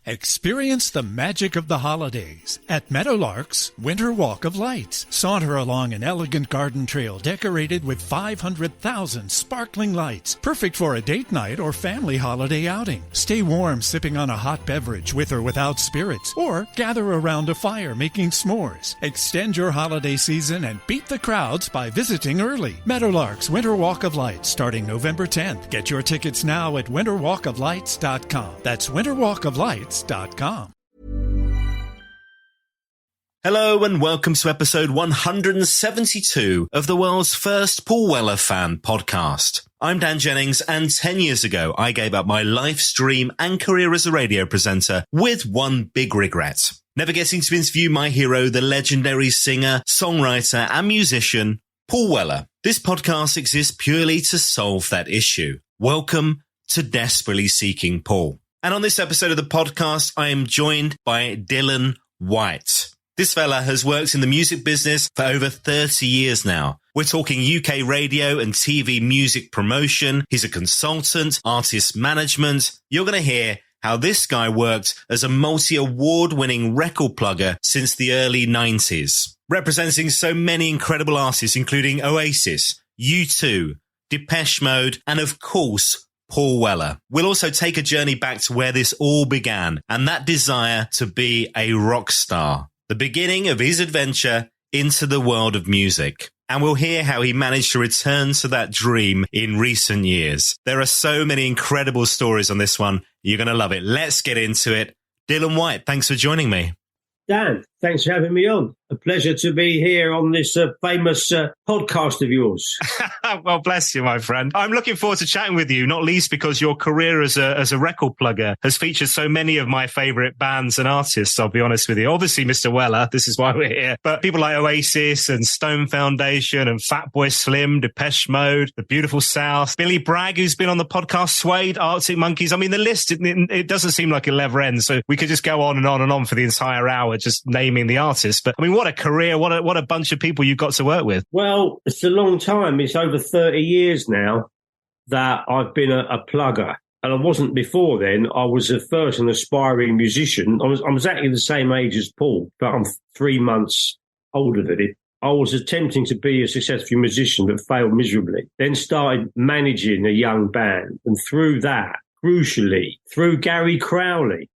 Experience the magic of the holidays at Meadowlark's Winter Walk of Lights. Saunter along an elegant garden trail decorated with 500,000 sparkling lights. Perfect for a date night or family holiday outing. Stay warm sipping on a hot beverage with or without spirits. Or gather around a fire making s'mores. Extend your holiday season and beat the crowds by visiting early. Meadowlark's Winter Walk of Lights starting November 10th. Get your tickets now at winterwalkoflights.com. That's winterwalkoflights.com. Hello and welcome to episode 172 of the world's first Paul Weller fan podcast. I'm Dan Jennings, and 10 years ago I gave up my life stream and career as a radio presenter with one big regret. Never getting to interview my hero, the legendary singer, songwriter and musician, Paul Weller. This podcast exists purely to solve that issue. Welcome to Desperately Seeking Paul. And on this episode of the podcast, I am joined by Dylan White. This fella has worked in the music business for over 30 years now. We're talking UK radio and TV music promotion. He's a consultant, artist management. You're going to hear how this guy worked as a multi-award-winning record plugger since the early 90s, representing so many incredible artists, including Oasis, U2, Depeche Mode, and of course, Paul Weller. We'll also take a journey back to where this all began and that desire to be a rock star, the beginning of his adventure into the world of music. And we'll hear how he managed to return to that dream in recent years. There are so many incredible stories on this one. You're going to love it. Let's get into it. Dylan White, thanks for joining me. Dan, thanks for having me on. A pleasure to be here on this famous podcast of yours. Well, bless you, my friend. I'm looking forward to chatting with you, not least because your career as a record plugger has featured so many of my favorite bands and artists, I'll be honest with you. Obviously, Mr. Weller, this is why we're here. But people like Oasis and Stone Foundation and Fatboy Slim, Depeche Mode, The Beautiful South, Billy Bragg, who's been on the podcast, Suede, Arctic Monkeys. I mean, the list, it doesn't seem like it'll ever end. So we could just go on and on and on for the entire hour, just naming the artists. But I mean, what a career, what a bunch of people you've got to work with. Well, it's a long time. It's over 30 years now that I've been a plugger. And I wasn't before then. I was at first an aspiring musician. I'm exactly the same age as Paul, but I'm 3 months older than him. I was attempting to be a successful musician but failed miserably. Then started managing a young band. And through that, crucially, through Gary Crowley,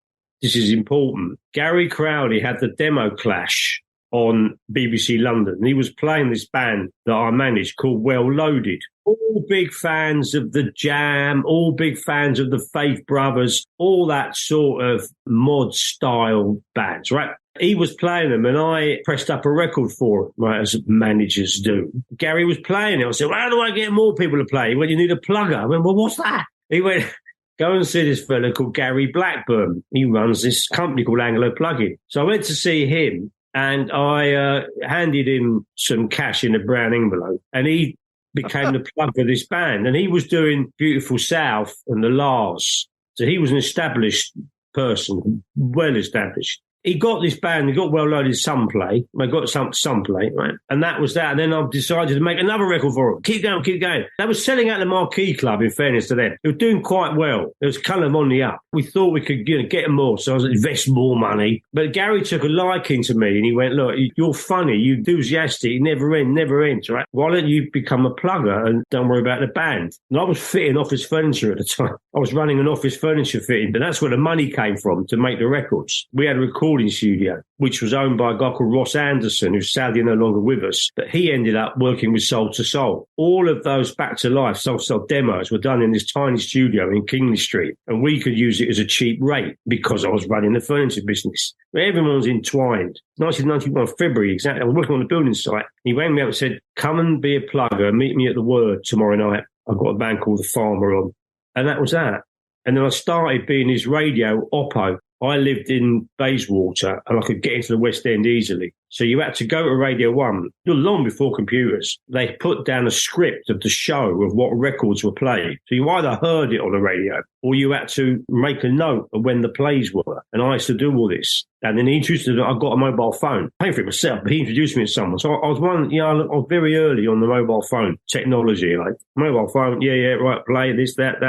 this is important. Gary Crowley had the demo clash on BBC London. And he was playing this band that I managed called Well Loaded. All big fans of the Jam, all big fans of the Faith Brothers, all that sort of mod style bands, right? He was playing them and I pressed up a record for him, right, as managers do. Gary was playing it. I said, well, how do I get more people to play? He went, you need a plugger. I went, well, what's that? He went, go and see this fella called Gary Blackburn. He runs this company called Anglo Plugin. So I went to see him and I handed him some cash in a brown envelope and he became the plug of this band. And he was doing Beautiful South and the Lars. So he was an established person, well established. He got this band, he got Well Loaded some play. They got some play, right? And that was that. And then I decided to make another record for them. Keep going, keep going. They were selling out the Marquee Club, in fairness to them. They were doing quite well. It was kind of on the up. We thought we could get them more, so I was invest more money. But Gary took a liking to me and he went, look, you're funny, you're enthusiastic, never ends, right? Why don't you become a plugger and don't worry about the band? And I was fitting office furniture at the time. I was running an office furniture fitting, but that's where the money came from to make the records. We had a recording studio, which was owned by a guy called Ross Anderson, who's sadly no longer with us. But he ended up working with Soul to Soul. All of those Back to Life, Soul to Soul demos were done in this tiny studio in Kingsley Street. And we could use it as a cheap rate because I was running the furniture business. But everyone was entwined. 1991, February, exactly. I was working on the building site. He rang me up and said, come and be a plugger and meet me at the Word tomorrow night. I've got a band called The Farmer on. And that was that. And then I started being his radio oppo. I lived in Bayswater and I could get into the West End easily. So you had to go to Radio 1, long before computers. They put down a script of the show of what records were played. So you either heard it on the radio or you had to make a note of when the plays were. And I used to do all this. And then he introduced me, I got a mobile phone. I paid for it myself, but he introduced me to someone. So I was I was very early on the mobile phone technology, like mobile phone, right, play this, that,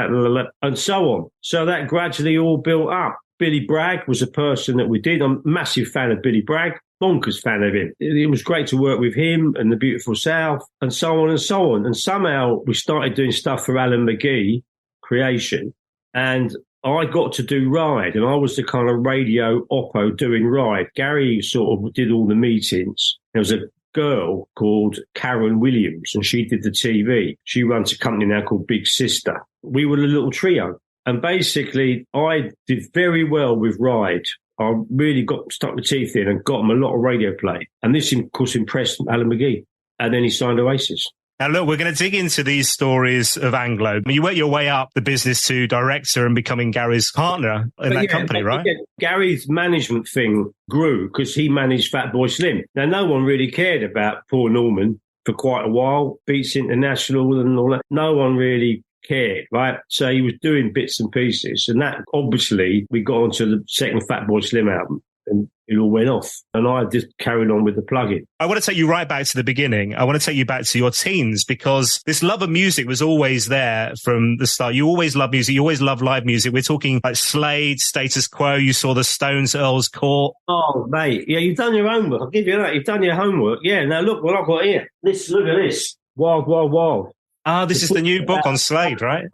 and so on. So that gradually all built up. Billy Bragg was a person that we did. I'm a massive fan of Billy Bragg, bonkers fan of him. It was great to work with him and the Beautiful South and so on and so on. And somehow we started doing stuff for Alan McGee Creation. And I got to do Ride, and I was the kind of radio oppo doing Ride. Gary sort of did all the meetings. There was a girl called Karen Williams, and she did the TV. She runs a company now called Big Sister. We were a little trio. And basically, I did very well with Ride. I really got stuck my teeth in and got him a lot of radio play. And this, of course, impressed Alan McGee. And then he signed Oasis. Now, look, we're going to dig into these stories of Anglo. You worked your way up the business to director and becoming Gary's partner in that company, right? Yeah, Gary's management thing grew because he managed Fatboy Slim. Now, no one really cared about Paul Norman for quite a while, Beats International and all that. No one really cared, right? So he was doing bits and pieces. And that, obviously, we got onto the second Fatboy Slim album. And it all went off. And I just carried on with the plug-in. I want to take you right back to the beginning. I want to take you back to your teens, because this love of music was always there from the start. You always loved music. You always loved live music. We're talking like Slade, Status Quo. You saw the Stones, Earl's Court. Oh, mate. Yeah, you've done your homework. I'll give you that. You've done your homework. Yeah. Now, look what I've got here. Look at this. Wild, Wild, Wild. Ah, this is the new book on Slade, right?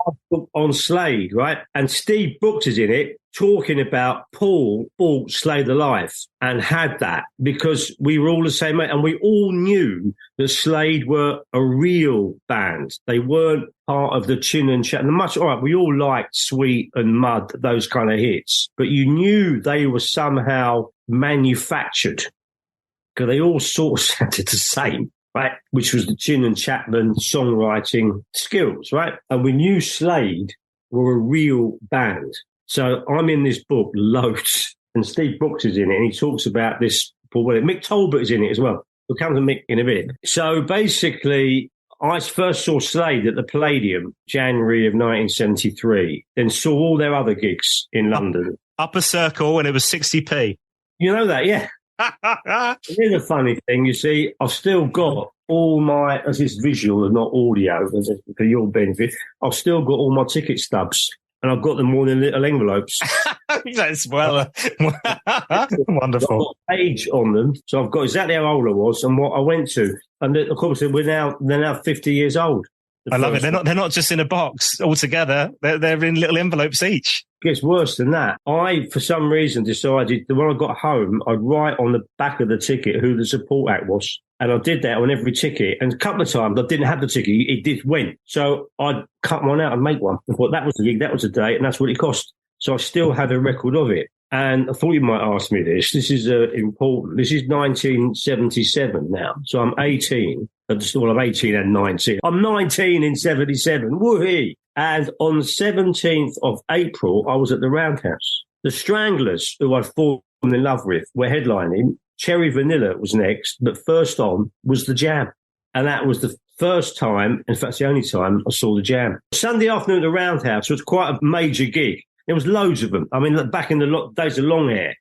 On Slade, right? And Steve Brooks is in it talking about Paul bought Slade alive and had that because we were all the same mate, and we all knew that Slade were a real band. They weren't part of the Chin and Chat. And much, all right, we all liked Sweet and Mud, those kind of hits, but you knew they were somehow manufactured because they all sort of sounded the same. Right, which was the Chin and Chapman songwriting skills, right? And we knew Slade were a real band. So I'm in this book loads, and Steve Brooks is in it, and he talks about this. Mick Tolbert is in it as well. We'll come to Mick in a bit. So basically, I first saw Slade at the Palladium, January of 1973, then saw all their other gigs in London. Upper Circle, and it was 60p. You know that, yeah. Here's a funny thing, you see, I've still got all my, as it's visual and not audio, for your benefit, I've still got all my ticket stubs, and I've got them all in little envelopes. That's wonderful. I've got a page on them, so I've got exactly how old I was and what I went to. And of course, they're now 50 years old. I love it. They're not just in a box all together. They're in little envelopes each. It gets worse than that. I, for some reason, decided that when I got home, I'd write on the back of the ticket who the support act was. And I did that on every ticket. And a couple of times I didn't have the ticket. It did win. So I'd cut one out and make one. I thought that was the gig, that was the date, and that's what it cost. So I still have a record of it. And I thought you might ask me this. This is important. This is 1977 now. So I'm 18. Well, I'm 18 and 19. I'm 19 in 77. Woohoo! And on the 17th of April, I was at the Roundhouse. The Stranglers, who I'd fallen in love with, were headlining. Cherry Vanilla was next, but first on was The Jam. And that was the first time, in fact, the only time I saw The Jam. Sunday afternoon at the Roundhouse was quite a major gig. There was loads of them. I mean, back in the days of long hair,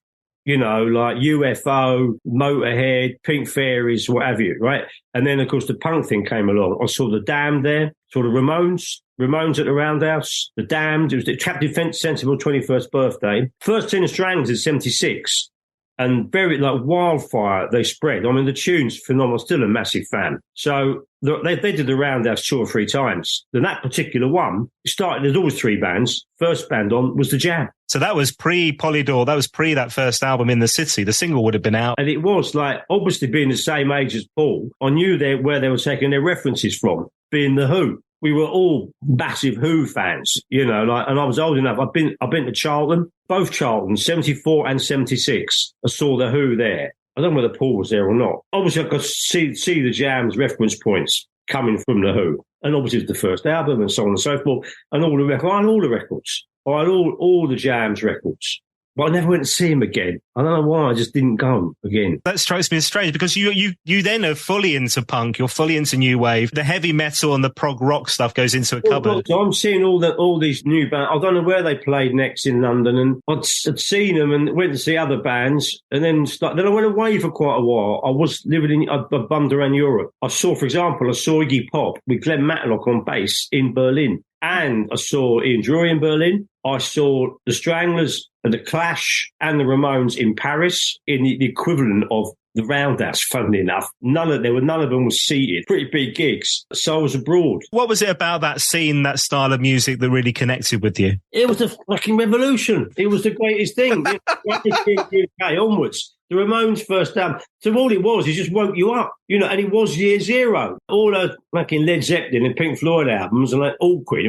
you know, like UFO, Motorhead, Pink Fairies, what have you, right? And then, of course, the punk thing came along. I saw The Damned there, saw the Ramones at the Roundhouse, The Damned. It was the Captain Sensible 21st birthday. First Tina Stranglers in 76. And very, like wildfire, they spread. I mean, the tune's phenomenal. Still a massive fan. So they did the Roundhouse 2 or 3 times. Then that particular one started, there's always 3 bands. First band on was The Jam. So that was pre-Polydor. That was pre that first album In the City. The single would have been out. And it was like, obviously being the same age as Paul, I knew where they were taking their references from, being The Who. We were all massive Who fans, you know, like, and I was old enough. I've been to Charlton, both Charltons, 74 and 76. I saw The Who there. I don't know whether Paul was there or not. Obviously, I could see the Jam's reference points coming from The Who. And obviously, it was the first album and so on and so forth. And all the records. I had all the records. I had all the Jam's records. But I never went to see him again. I don't know why. I just didn't go again. That strikes me as strange because you then are fully into punk. You're fully into new wave. The heavy metal and the prog rock stuff goes into a cupboard. So I'm seeing all these new bands. I don't know where they played next in London, and I'd seen them and went to see other bands, and then I went away for quite a while. I was living I bummed around Europe. I saw Iggy Pop with Glenn Matlock on bass in Berlin. And I saw Ian Drury in Berlin. I saw the Stranglers and the Clash and the Ramones in Paris in the equivalent of the Roundhouse, funnily enough. None of them were seated. Pretty big gigs. So I was abroad. What was it about that scene, that style of music that really connected with you? It was a fucking revolution. It was the greatest thing. UK onwards. The Ramones' first album. So all it was, he just woke you up, and it was year zero. All those fucking Led Zeppelin and Pink Floyd albums and like Awkward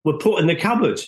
were put in the cupboard.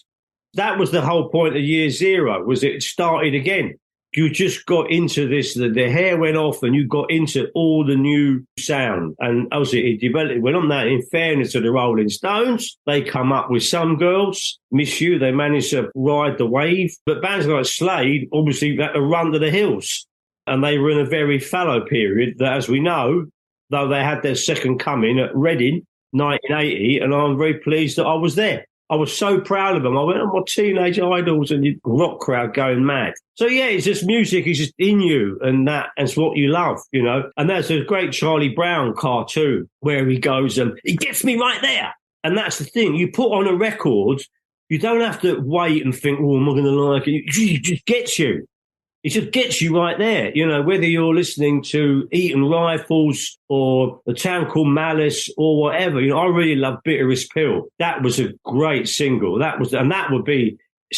That was the whole point of year zero, was it started again. You just got into this, the hair went off and you got into all the new sound. And obviously it developed, went on that. In fairness to the Rolling Stones, they come up with Some Girls, Miss You, they managed to ride the wave. But bands like Slade, obviously, had to run to the hills. And they were in a very fallow period that, as we know, though they had their second coming at Reading, 1980, and I'm very pleased that I was there. I was so proud of them. I went on my teenage idols and the rock crowd going mad. So, yeah, it's just music is just in you, and that's what you love, And there's a great Charlie Brown cartoon where he goes, he gets me right there. And that's the thing. You put on a record, you don't have to wait and think, am I going to like it? It just gets you. It just gets you right there, whether you're listening to Eaton Rifles or A Town Called Malice or whatever. I really love Bitterest Pill. That was a great single. And that would be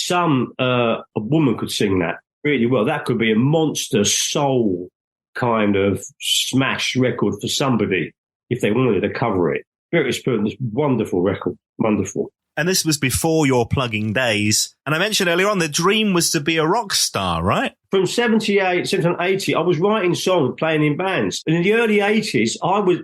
a woman could sing that really well. That could be a monster soul kind of smash record for somebody if they wanted to cover it. Bitterest Pill was a wonderful record. Wonderful. And this was before your plugging days. And I mentioned earlier on, the dream was to be a rock star, right? From 78, 80, I was writing songs, playing in bands. And in the early 80s,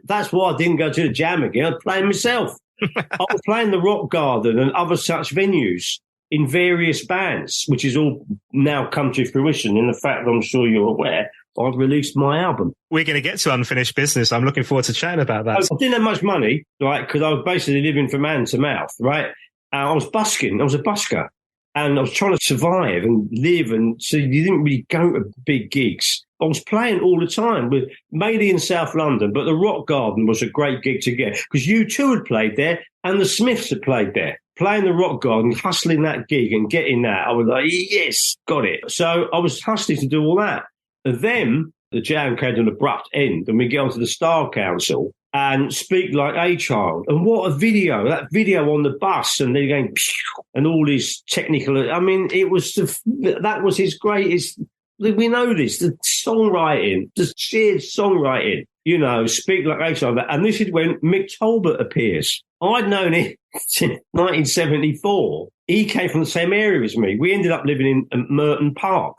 that's why I didn't go to the Jam again. I was playing myself. I was playing the Rock Garden and other such venues in various bands, which has all now come to fruition in the fact that I'm sure you're aware I've released my album. We're going to get to Unfinished Business. I'm looking forward to chatting about that. I didn't have much money, right, because I was basically living from hand to mouth, right? I was busking. I was a busker. And I was trying to survive and live. And so you didn't really go to big gigs. I was playing all the time, mainly in South London. But the Rock Garden was a great gig to get because U2 had played there and the Smiths had played there. Playing the Rock Garden, hustling that gig and getting that, I was like, yes, got it. So I was hustling to do all that. And then the Jam came to an abrupt end and we get onto the Style Council and Speak Like a Child. And what a video, that video on the bus and they're going, and all these technical, I mean, that was his greatest, we know this, the songwriting, the sheer songwriting, Speak Like a Child. And this is when Mick Talbot appears. I'd known him since 1974. He came from the same area as me. We ended up living in Merton Park,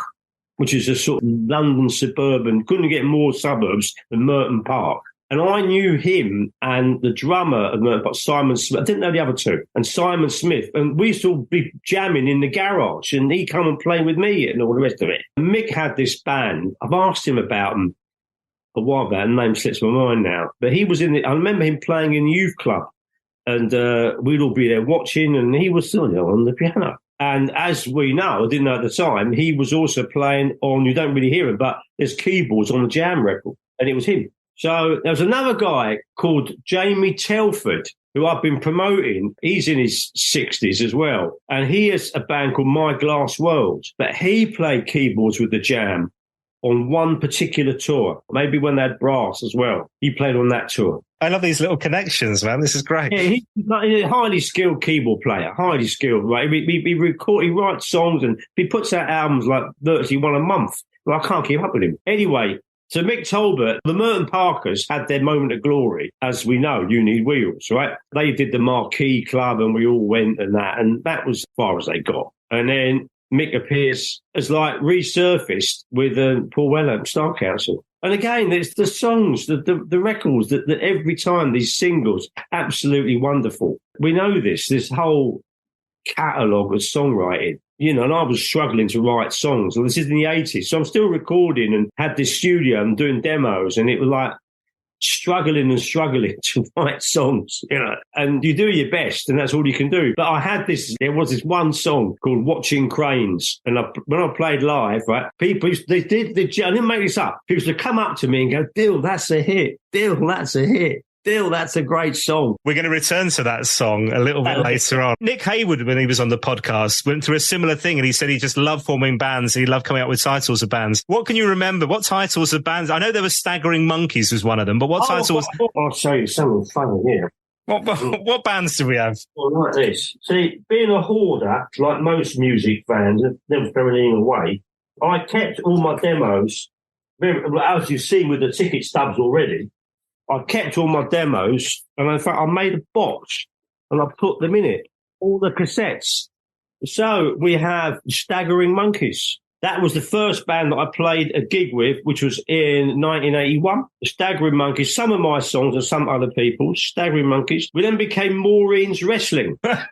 which is a sort of London suburban, couldn't get more suburbs than Merton Park. And I knew him and the drummer of Merton Park, Simon Smith. I didn't know the other two. And Simon Smith. And we used to be jamming in the garage and he'd come and play with me and all the rest of it. And Mick had this band. I've asked him about them a while back. The name slips my mind now. But he was I remember him playing in the youth club. And we'd all be there watching and he was still on the piano. And as we know, I didn't know at the time, he was also playing on, you don't really hear him, but there's keyboards on the Jam record. And it was him. So there was another guy called Jamie Telford, who I've been promoting. He's in his 60s as well. And he has a band called My Glass World. But he played keyboards with the Jam on one particular tour, maybe when they had brass as well. He played on that tour. I love these little connections, man. This is great. Yeah, he's a highly skilled keyboard player, highly skilled. Right? He writes songs and he puts out albums like virtually one a month. Well, I can't keep up with him. Anyway, so Mick Talbot, the Merton Parkers had their moment of glory. As we know, You Need Wheels, right? They did the Marquee Club and we all went and that was as far as they got. And then Mick appears as like resurfaced with Paul Weller, Style Council. And again, it's the songs, the records that every time these singles, absolutely wonderful. We know this whole catalogue of songwriting, and I was struggling to write songs. And this is in the 80s. So I'm still recording and had this studio and doing demos. And it was like struggling to write songs, and you do your best and that's all you can do. But there was this one song called Watching Cranes. And when I played live, right, people, I didn't make this up. People used to come up to me and go, Dill, that's a hit. Dill, that's a hit. Still, that's a great song. We're going to return to that song a little bit later on. Nick Haywood, when he was on the podcast, went through a similar thing, and he said he just loved forming bands. He loved coming up with titles of bands. What can you remember? What titles of bands? I know there was Staggering Monkeys was one of them, but what titles? I'll show you something funny here. What bands do we have? Well, like this. See, being a hoarder, like most music fans, never throw anything away, I kept all my demos, as you've seen with the ticket stubs already, I kept all my demos, and in fact, I made a box, and I put them in it, all the cassettes. So we have Staggering Monkeys. That was the first band that I played a gig with, which was in 1981. The Staggering Monkeys, some of my songs and some other people's, Staggering Monkeys. We then became Maureen's Wrestling. But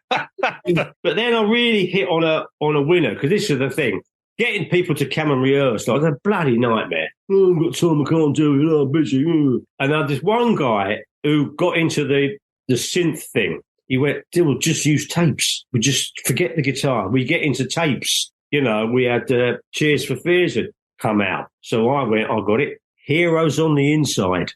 then I really hit on a winner, because this is the thing. Getting people to come and rehearse, like, was a bloody nightmare. Oh, I've got time, I can't do it, I'm busy. And I had this one guy who got into the synth thing. He went, we'll just use tapes. We just forget the guitar. We get into tapes. You know, we had Cheers for Fears had come out. So I got it. Heroes on the Inside.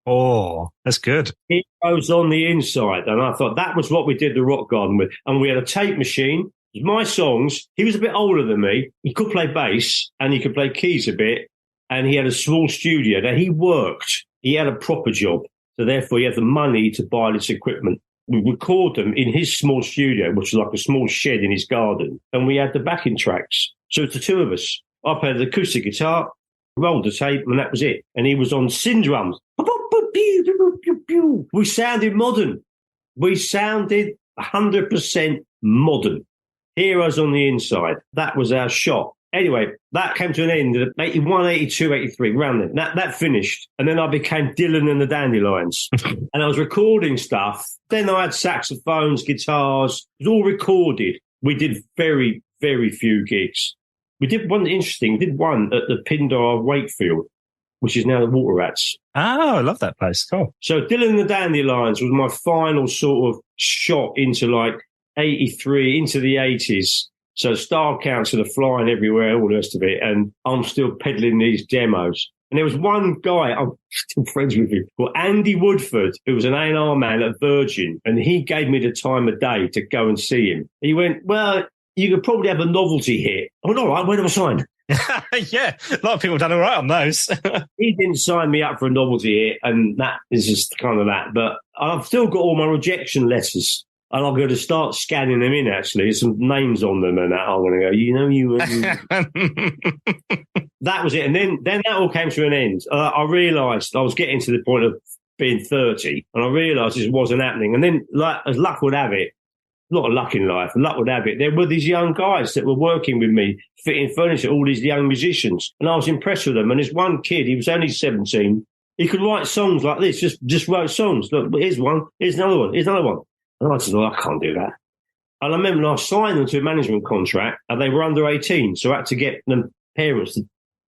Oh, that's good. Heroes on the Inside. And I thought that was what we did the Rock Garden with. And we had a tape machine. My songs, he was a bit older than me. He could play bass and he could play keys a bit. And he had a small studio. Now, he worked. He had a proper job. So therefore, he had the money to buy this equipment. We record them in his small studio, which was like a small shed in his garden. And we had the backing tracks. So it's the two of us. I played the acoustic guitar, rolled the tape, and that was it. And he was on syndrums. We sounded modern. We sounded 100% modern. Heroes on the Inside. That was our shot. Anyway, that came to an end in 81, 82, 83, around then. That finished. And then I became Dylan and the Dandelions. And I was recording stuff. Then I had saxophones, guitars. It was all recorded. We did very, very few gigs. We did one interesting. We did one at the Pindar Wakefield, which is now the Water Rats. Oh, I love that place. Cool. So Dylan and the Dandelions was my final sort of shot into like 83, into the 80s. So Star Council are flying everywhere, all the rest of it, and I'm still peddling these demos. And there was one guy, I'm still friends with him, called Andy Woodford, who was an A&R man at Virgin, and he gave me the time of day to go and see him. He went, well, you could probably have a novelty hit. I went, all right, where do I sign? Yeah, a lot of people have done all right on those. He didn't sign me up for a novelty hit, and that is just kind of that. But I've still got all my rejection letters. And I'm going to start scanning them in, actually. There's some names on them and that. I'm going to go, you. That was it. And then that all came to an end. I realised I was getting to the point of being 30, and I realised this wasn't happening. And then, like, as luck would have it, not a luck in life, luck would have it, there were these young guys that were working with me, fitting furniture, all these young musicians. And I was impressed with them. And there's one kid, he was only 17. He could write songs like this, just wrote songs. Look, here's one, here's another one, here's another one. And I said, I can't do that. And I remember I signed them to a management contract, and they were under 18, so I had to get them parents to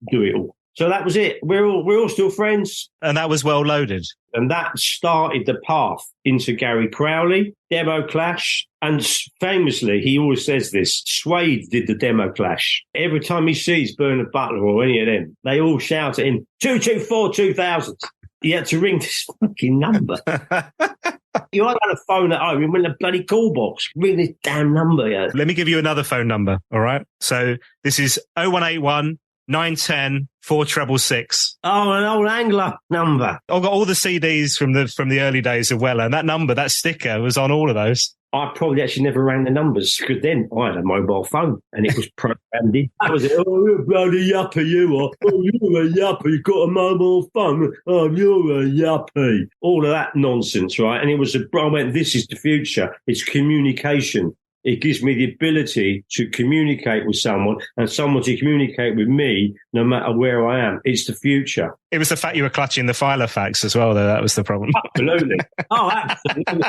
do it all. So that was it. We're all still friends. And that was Well Loaded. And that started the path into Gary Crowley, Demo Clash. And famously, he always says this, Suede did the Demo Clash. Every time he sees Bernard Butler or any of them, they all shout at him, 224-2000. He had to ring this fucking number. You had a phone at home, you went to the bloody call box. Ring this damn number. Yeah. Let me give you another phone number, all right? So this is 0181 910 4666. Oh, an old Angler number. I've got all the CDs from the early days of Weller, and that number, that sticker was on all of those. I probably actually never rang the numbers, because then I had a mobile phone and it was programmed in. That was it. Oh, you're a bloody yuppie, you are. Oh, you're a yuppie. You've got a mobile phone. Oh, you're a yuppie. All of that nonsense, right? And it was I went, this is the future. It's communication. It gives me the ability to communicate with someone and someone to communicate with me no matter where I am. It's the future. It was the fact you were clutching the Filofax as well, though. That was the problem. Absolutely. Oh, absolutely.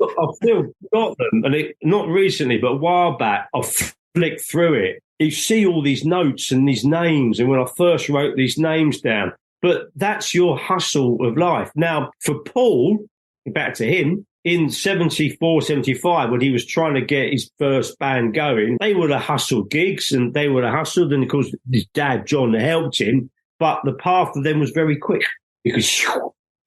I've still got them, and not recently, but a while back, I've flicked through it. You see all these notes and these names, and when I first wrote these names down, but that's your hustle of life. Now, for Paul, back to him, in 74, 75, when he was trying to get his first band going, they would have hustled gigs, and they would have hustled, and of course his dad, John, helped him, but the path for them was very quick, because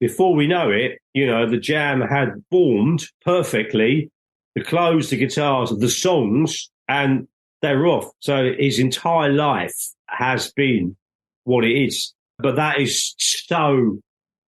before we know it, the Jam had formed perfectly, the clothes, the guitars, the songs, and they were off. So his entire life has been what it is. But that is so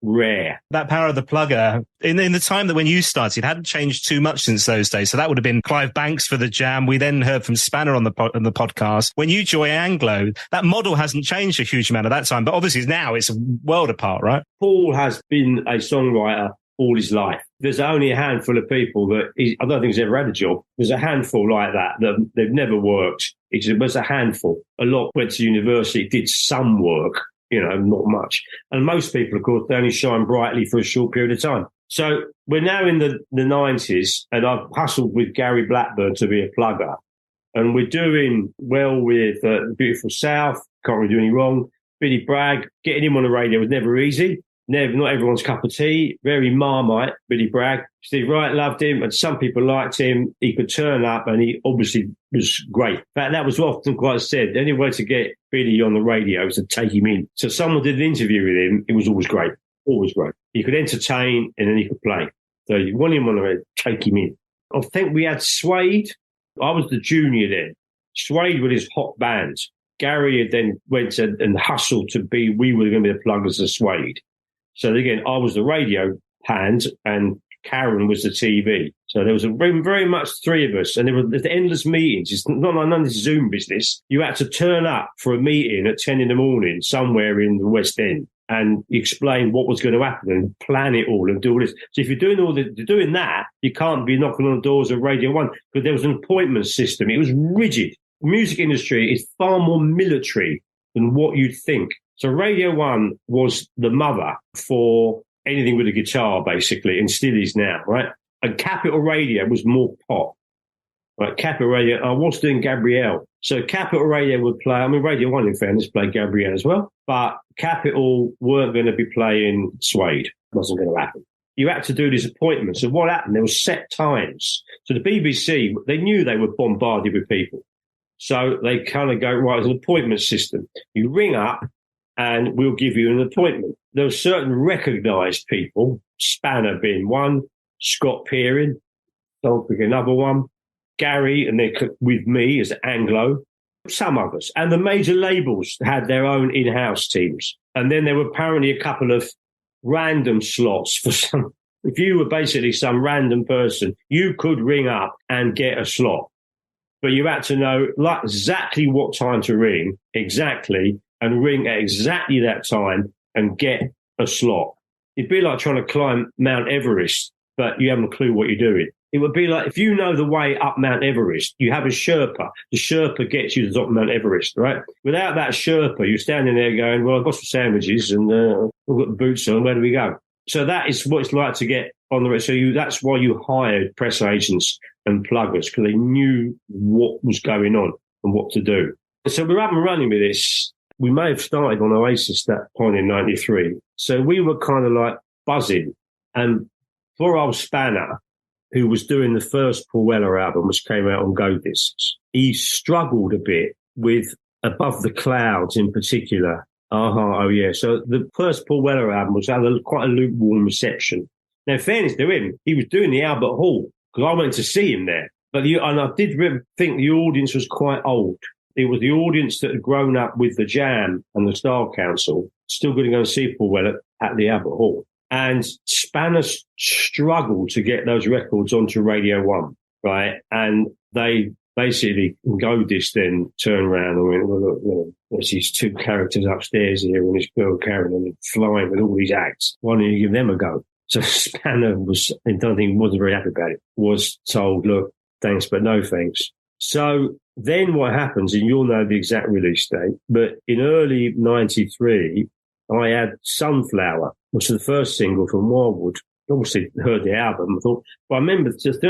rare. That power of the plugger, in the time that when you started, hadn't changed too much since those days. So that would have been Clive Banks for the Jam. We then heard from Spanner on the podcast. When you join Anglo, that model hasn't changed a huge amount at that time, but obviously now it's a world apart, right? Paul has been a songwriter all his life. There's only a handful of people that I don't think he's ever had a job. There's a handful like that they've never worked. It was a handful. A lot went to university, did some work, not much. And most people, of course, they only shine brightly for a short period of time. So we're now in the 90s, and I've hustled with Gary Blackburn to be a plugger. And we're doing well with Beautiful South, can't really do any wrong. Billy Bragg, getting him on the radio was never easy. Not everyone's cup of tea. Very Marmite, Billy Bragg. Steve Wright loved him, and some people liked him. He could turn up, and he obviously was great. In fact, that was often quite said. The only way to get Billy on the radio was to take him in. So someone did an interview with him. It was always great. Always great. He could entertain, and then he could play. So you want him on the radio, take him in. I think we had Suede. I was the junior then. Suede with his hot band. Gary had then went and hustled to be, we were going to be the pluggers of Suede. So again, I was the radio hand and Karen was the TV. So there was very much three of us, and there were endless meetings. It's not like none of this Zoom business. You had to turn up for a meeting at 10 in the morning somewhere in the West End and explain what was going to happen and plan it all and do all this. So if you're doing that, you can't be knocking on the doors of Radio 1 because there was an appointment system. It was rigid. The music industry is far more military than what you'd think. So Radio 1 was the mother for anything with a guitar, basically, and still is now, right? And Capital Radio was more pop. Right, Capital Radio, I was doing Gabrielle. So Capital Radio would play, Radio 1, in fairness, played Gabrielle as well, but Capital weren't going to be playing Suede. It wasn't going to happen. You had to do these appointments. So what happened? There were set times. So the BBC, they knew they were bombarded with people. So they kind of go, right, there's an appointment system. You ring up, and we'll give you an appointment. There are certain recognised people, Spanner being one, Scott Pearing, don't forget another one, Gary, and then with me as Anglo, some others. And the major labels had their own in-house teams. And then there were apparently a couple of random slots for some. If you were basically some random person, you could ring up and get a slot. But you had to know exactly what time to ring, exactly, and ring at exactly that time and get a slot. It'd be like trying to climb Mount Everest, but you haven't a clue what you're doing. It would be like if you know the way up Mount Everest, you have a Sherpa. The Sherpa gets you to the top of Mount Everest, right? Without that Sherpa, you're standing there going, well, I've got some sandwiches and I've got the boots on. Where do we go? So that is what it's like to get on the rest. So that's why you hired press agents and pluggers, because they knew what was going on and what to do. So we're up and running with this. We may have started on Oasis that point in 93. So we were kind of like buzzing. And poor old Spanner, who was doing the first Paul Weller album, which came out on Go Discs, he struggled a bit with Above the Clouds in particular. Oh yeah. So the first Paul Weller album was had quite a lukewarm reception. Now, in fairness to him, he was doing the Albert Hall because I went to see him there. And I did think the audience was quite old. It was the audience that had grown up with the Jam and the Style Council, still going to go and see Paul Weller at the Albert Hall. And Spanner struggled to get those records onto Radio 1, right? And they basically, Go Disc then turned around and went, well, look, there's these two characters upstairs here and this girl carrying them flying with all these acts. Why don't you give them a go? So Spanner wasn't very happy about it, was told, look, thanks, but no thanks. So then what happens, and you'll know the exact release date, but in early 93, I had Sunflower, which was the first single from Wildwood. Obviously heard the album. I thought, but I remember since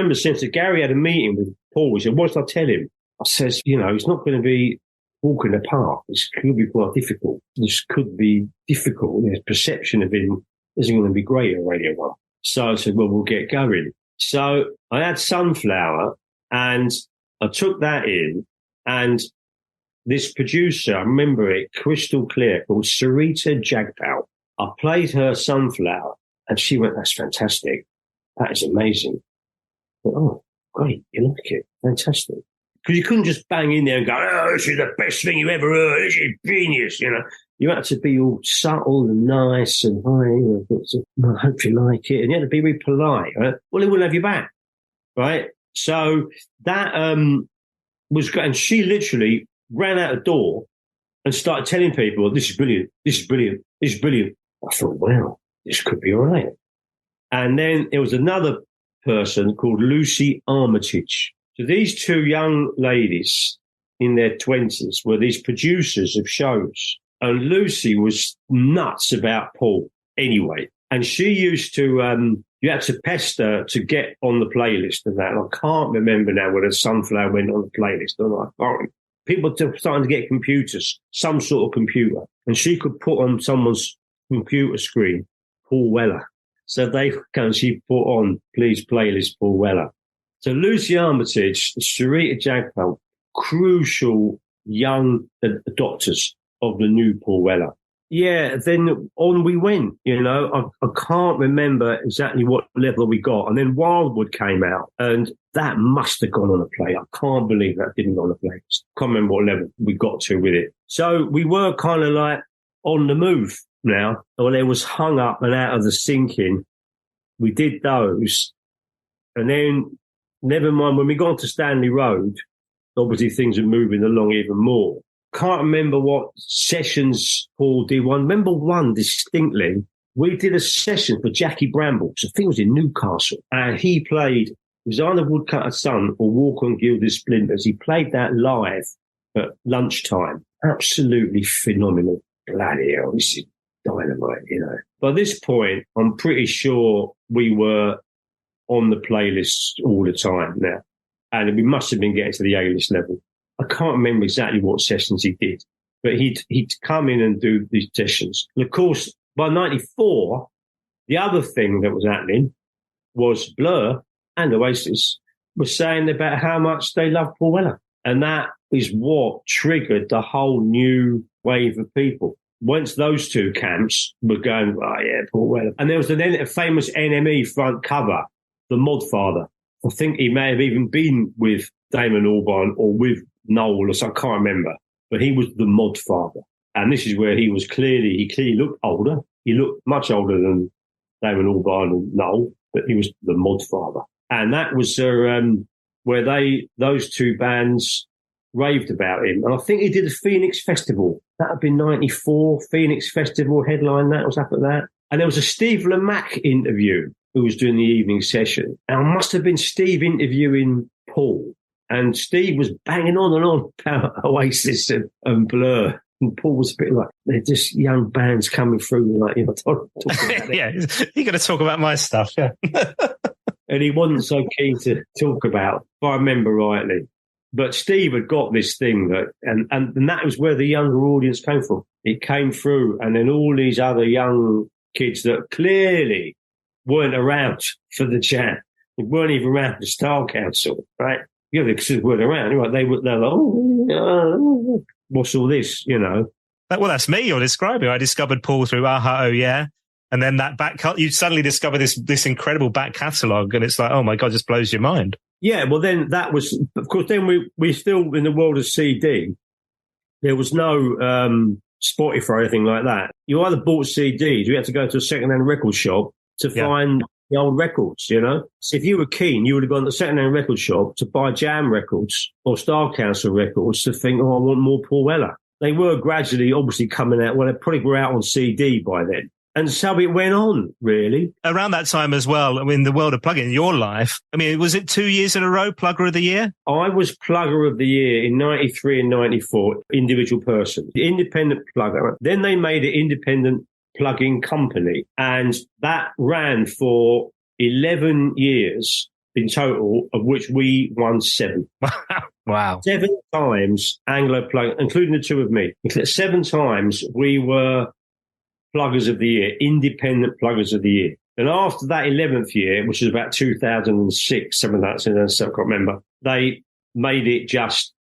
that Gary had a meeting with Paul. He said, what did I tell him? I says, it's not going to be walk in the park. This could be quite difficult. This could be difficult. His perception of him isn't going to be great on Radio 1. So I said, well, we'll get going. So I had Sunflower and I took that in, and this producer, I remember it crystal clear, called Sarita Jagpal. I played her Sunflower, And she went, "That's fantastic. That is amazing." I went, "Oh, great. You like it. Fantastic." Because you couldn't just bang in there and go, "Oh, this is the best thing you ever heard. This is genius," you know. You had to be all subtle and nice and, "Hi, I hope you like it." And you had to be really polite, right? Well, he wouldn't have you back, right? So that was great. And she literally ran out the door and started telling people, "This is brilliant. This is brilliant. This is brilliant." I thought, wow, this could be all right. And then there was another person called Lucy Armitage. So these two young ladies in their 20s were these producers of shows. And Lucy was nuts about Paul anyway. And she used to, you had to pester to get on the playlist and that. And I can't remember now whether Sunflower went on the playlist or not. I can't remember. People were starting to get computers, some sort of computer. And she could put on someone's computer screen, Paul Weller. So she put on, "Please playlist Paul Weller." So Lucy Armitage, Sharita Jagpal, crucial young adopters of the new Paul Weller. Yeah, then on we went, you know. I can't remember exactly what level we got. And then Wildwood came out, and that must have gone on a play. I can't believe that didn't go on a play. Can't remember what level we got to with it. So we were kind of like on the move now. Or there was Hung Up and Out of the Sinking. We did those. And then, never mind, when we got to Stanley Road, obviously things are moving along even more. Can't remember what sessions Paul did. Remember one distinctly. We did a session for Jackie Brambles. I think it was in Newcastle. And he played, it was either Woodcutter's Son or Walk on Gilded Splinters. He played that live at lunchtime. Absolutely phenomenal. Bloody hell, this is dynamite, you know. By this point, I'm pretty sure we were on the playlists all the time now. And we must have been getting to the A-list level. I can't remember exactly what sessions he did, but he'd come in and do these sessions. And of course, by 94, the other thing that was happening was Blur and Oasis were saying about how much they love Paul Weller. And that is what triggered the whole new wave of people. Once those two camps were going, "Oh yeah, Paul Weller." And there was a famous NME front cover, the Modfather. I think he may have even been with Damon Albarn or with Noel or something, I can't remember. But he was the Modfather. And this is where he clearly looked older. He looked much older than Damon Albarn and Noel, but he was the Modfather. And that was where those two bands raved about him. And I think he did a Phoenix Festival. That had been 94, Phoenix Festival headline, that was up at that. And there was a Steve Lamacq interview who was doing the evening session. And it must have been Steve interviewing Paul. And Steve was banging on and on about Oasis and Blur. And Paul was a bit like, they're just young bands coming through. Like, you know, talk about it. Yeah, you're going to talk about my stuff, yeah. And he wasn't so keen to talk about, if I remember rightly. But Steve had got this thing that, and that was where the younger audience came from. It came through, and then all these other young kids that clearly weren't around for the jam. They weren't even around the Style Council, right? Yeah, they weren't around. Right? They're like, "Oh, what's all this?" You know. Well, that's me you're describing. I discovered Paul through Aha, Oh Yeah. And then that you suddenly discover this incredible back catalogue, and it's like, oh my God, just blows your mind. Yeah, well, then that was, of course, then we still, in the world of CD, there was no Spotify or anything like that. You either bought CDs, you had to go to a second-hand record shop to find the old records, you know? So if you were keen, you would have gone to the second-hand record shop to buy Jam records or Style Council records to think, oh, I want more Paul Weller. They were gradually, obviously, coming out. Well, they probably were out on CD by then. And so it went on, really. Around that time as well, I mean, the world of plugging in your life, I mean, was it 2 years in a row, Plugger of the Year? I was Plugger of the Year in 93 and 94, individual person, independent plugger. Then they made an independent plugging company, and that ran for 11 years in total, of which we won 7. Wow. 7 times Anglo Plug, including the two of me. 7 times we were Pluggers of the Year, independent Pluggers of the Year. And after that 11th year, which was about 2006, something like that, I can't remember, they made it just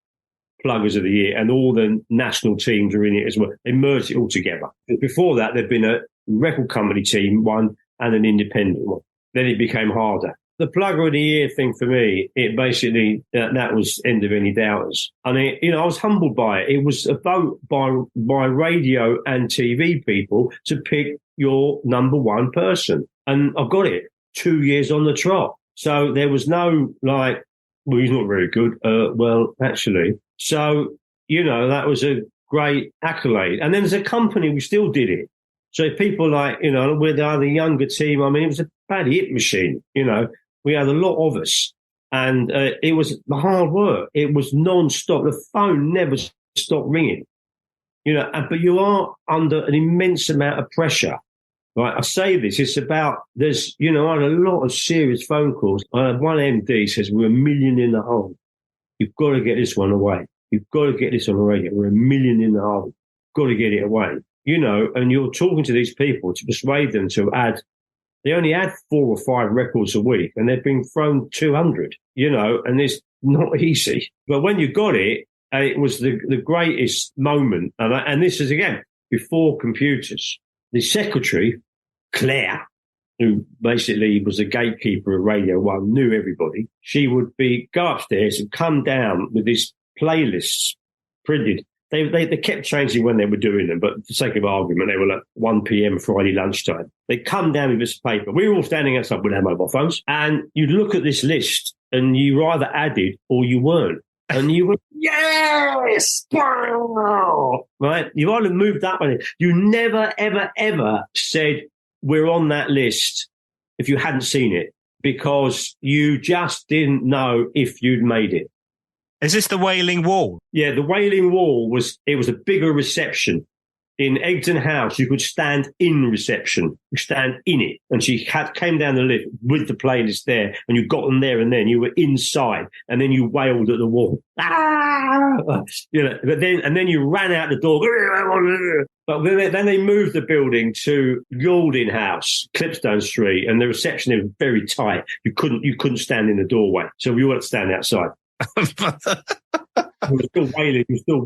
Pluggers of the Year, and all the national teams were in it as well. They merged it all together. Before that, there'd been a record company team, one, and an independent one. Then it became harder. The Plugger of the Year thing for me, it basically, that was end of any doubters. I mean, I was humbled by it. It was a vote by radio and TV people to pick your number one person. And I got it 2 years on the trot. So there was no well, he's not very good. Well, actually. So, that was a great accolade. And then as a company, we still did it. So people we're the younger team. I mean, it was a bad hit machine, We had a lot of us, and it was hard work. It was non-stop. The phone never stopped ringing, but you are under an immense amount of pressure. Right? I say this, it's about, I had a lot of serious phone calls. One MD says, we're $1 million in the hole. You've got to get this one away. You've got to get this on the radio. We're $1 million in the hole. Got to get it away. And you're talking to these people to persuade them to add. They only had 4 or 5 records a week, and they've been thrown 200, and it's not easy. But when you got it, it was the greatest moment. And this is, again, before computers. The secretary, Claire, who basically was a gatekeeper of Radio 1, knew everybody. She would go upstairs and come down with these playlists printed. They kept changing when they were doing them, but for the sake of argument, they were like 1 p.m. Friday lunchtime. They'd come down with this paper. We were all standing outside with our mobile phones, and you'd look at this list, and you either added or you weren't. And you went, yes! Right? You either moved up on it. You never, ever, ever said, we're on that list if you hadn't seen it, because you just didn't know if you'd made it. Is this the Wailing Wall? Yeah, the Wailing Wall was a bigger reception. In Egdon House, you could stand in reception. You stand in it. And she came down the lift with the playlist there, and you got them there and then. You were inside, and then you wailed at the wall. Ah! But then you ran out the door. But then they moved the building to Goulding House, Clipstone Street, and the reception was very tight. You couldn't stand in the doorway. So we all had to stand outside. You were still wailing.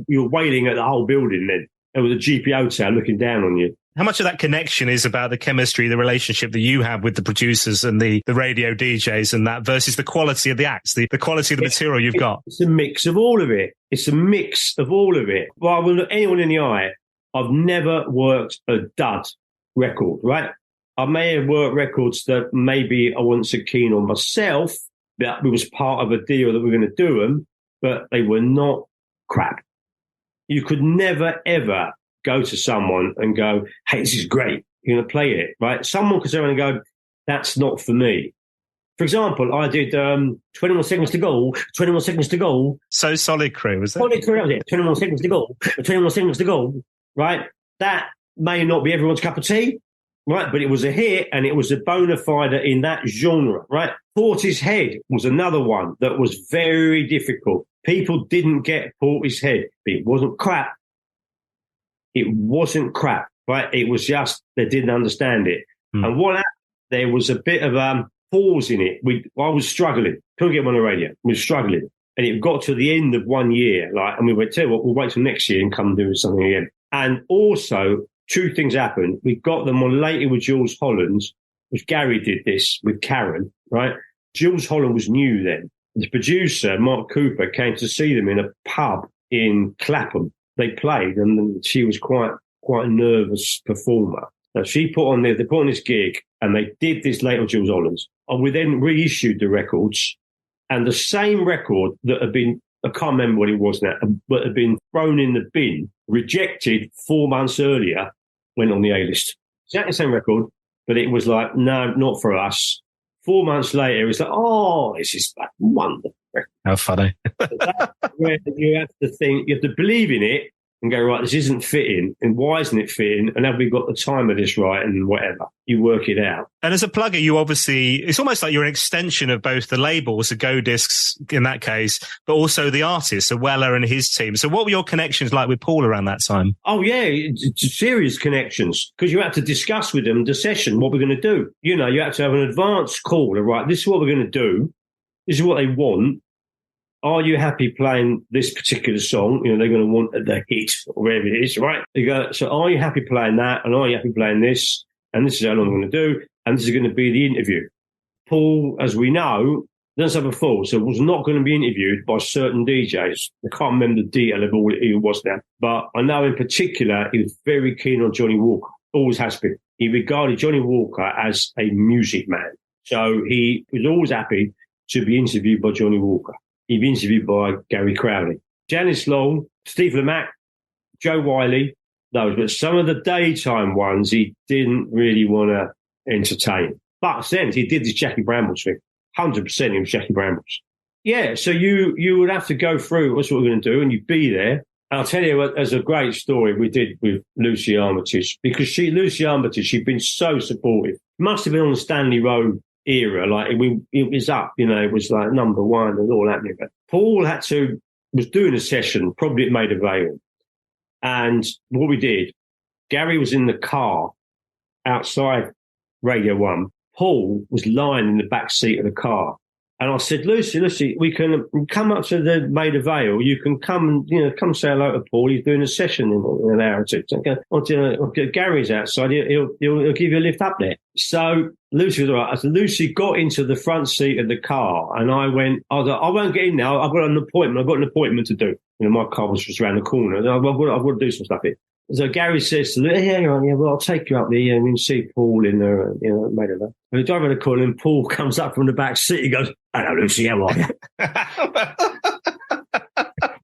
You were wailing at the whole building then. There was a GPO tower looking down on you. How much of that connection is about the chemistry, the relationship that you have with the producers and the radio DJs and that versus the quality of the acts, the quality of the material you've got? It's a mix of all of it. Well, I will look anyone in the eye. I've never worked a dud record, right? I may have worked records that maybe I wasn't so keen on myself, that was part of a deal that we were going to do them, but they were not crap. You could never, ever go to someone and go, hey, this is great. You're going to play it, right? Someone could turn around and go, that's not for me. For example, I did 21 Seconds to Go, 21 Seconds to Go. So Solid Crew, was that? Solid Crew, that was it. 21 Seconds to Go, 21 Seconds to Go, right? That may not be everyone's cup of tea, right? But it was a hit, and it was a bona fide in that genre, right? Portishead was another one that was very difficult. People didn't get Portishead. It wasn't crap. Right? It was just they didn't understand it. And what happened, there was a bit of pause in it. I was struggling. Couldn't get one on the radio. We were struggling. And it got to the end of 1 year, and we went, tell you what, we'll wait till next year and come do something again. And also, 2 things happened. We got them on later with Jules Holland, which Gary did this with Karen, right? Jules Holland was new then. The producer, Mark Cooper, came to see them in a pub in Clapham. They played, and she was quite a nervous performer. Now, they put on this gig, and they did this later with Jules Holland. And we then reissued the records, and the same record that had been, I can't remember what it was now, but had been thrown in the bin, rejected 4 months earlier, went on the A-list. Exactly the same record, but it was like, no, not for us. 4 months later, it's like, oh, this is like wonderful. How funny. That's where you have to think, you have to believe in it and go, right, this isn't fitting. And why isn't it fitting? And have we got the time of this right? And whatever. You work it out. And as a plugger, you obviously, it's almost like you're an extension of both the labels, the Go Discs in that case, but also the artist, so Weller and his team. So what were your connections like with Paul around that time? Oh, yeah, it's serious connections, because you had to discuss with them the session, what we're going to do. You had to have an advanced call, right? This is what we're going to do. This is what they want. Are you happy playing this particular song? They're going to want the hit or whatever it is, right? They go, so are you happy playing that? And are you happy playing this? And this is how long I'm going to do. and this is going to be the interview. Paul, as we know, doesn't have a full, so was not going to be interviewed by certain DJs. I can't remember the detail of all it was now, but I know in particular he was very keen on Johnny Walker, always has been. He regarded Johnny Walker as a music man. So he was always happy to be interviewed by Johnny Walker. He'd be interviewed by Gary Crowley, Janice Long, Steve Lamacq, Joe Wiley, those. But some of the daytime ones he didn't really want to entertain. But then he did this Jackie Brambles thing. 100% it was Jackie Brambles. Yeah, so you would have to go through, what's what we're going to do, and you'd be there. And I'll tell you, there's a great story we did with Lucy Armitage, because Lucy Armitage, she'd been so supportive. Must have been on the Stanley Road era, like it was up, it was like number one and all happening. But Paul was doing a session, probably at Maida Vale. And what we did, Gary was in the car outside Radio 1. Paul was lying in the back seat of the car. And I said, Lucy, we can come up to the Maida Vale. You can come and, come say hello to Paul. He's doing a session in an hour or two. Gary's outside. He'll give you a lift up there. So Lucy was all right. I said, Lucy got into the front seat of the car, and I won't get in now. I've got an appointment to do. My car was just around the corner. I've got to do some stuff here. So Gary says, I'll take you up there and see Paul in there, Maida Vale. And we drive around the corner, and Paul comes up from the back seat. He goes, hello, Lucy, how are you?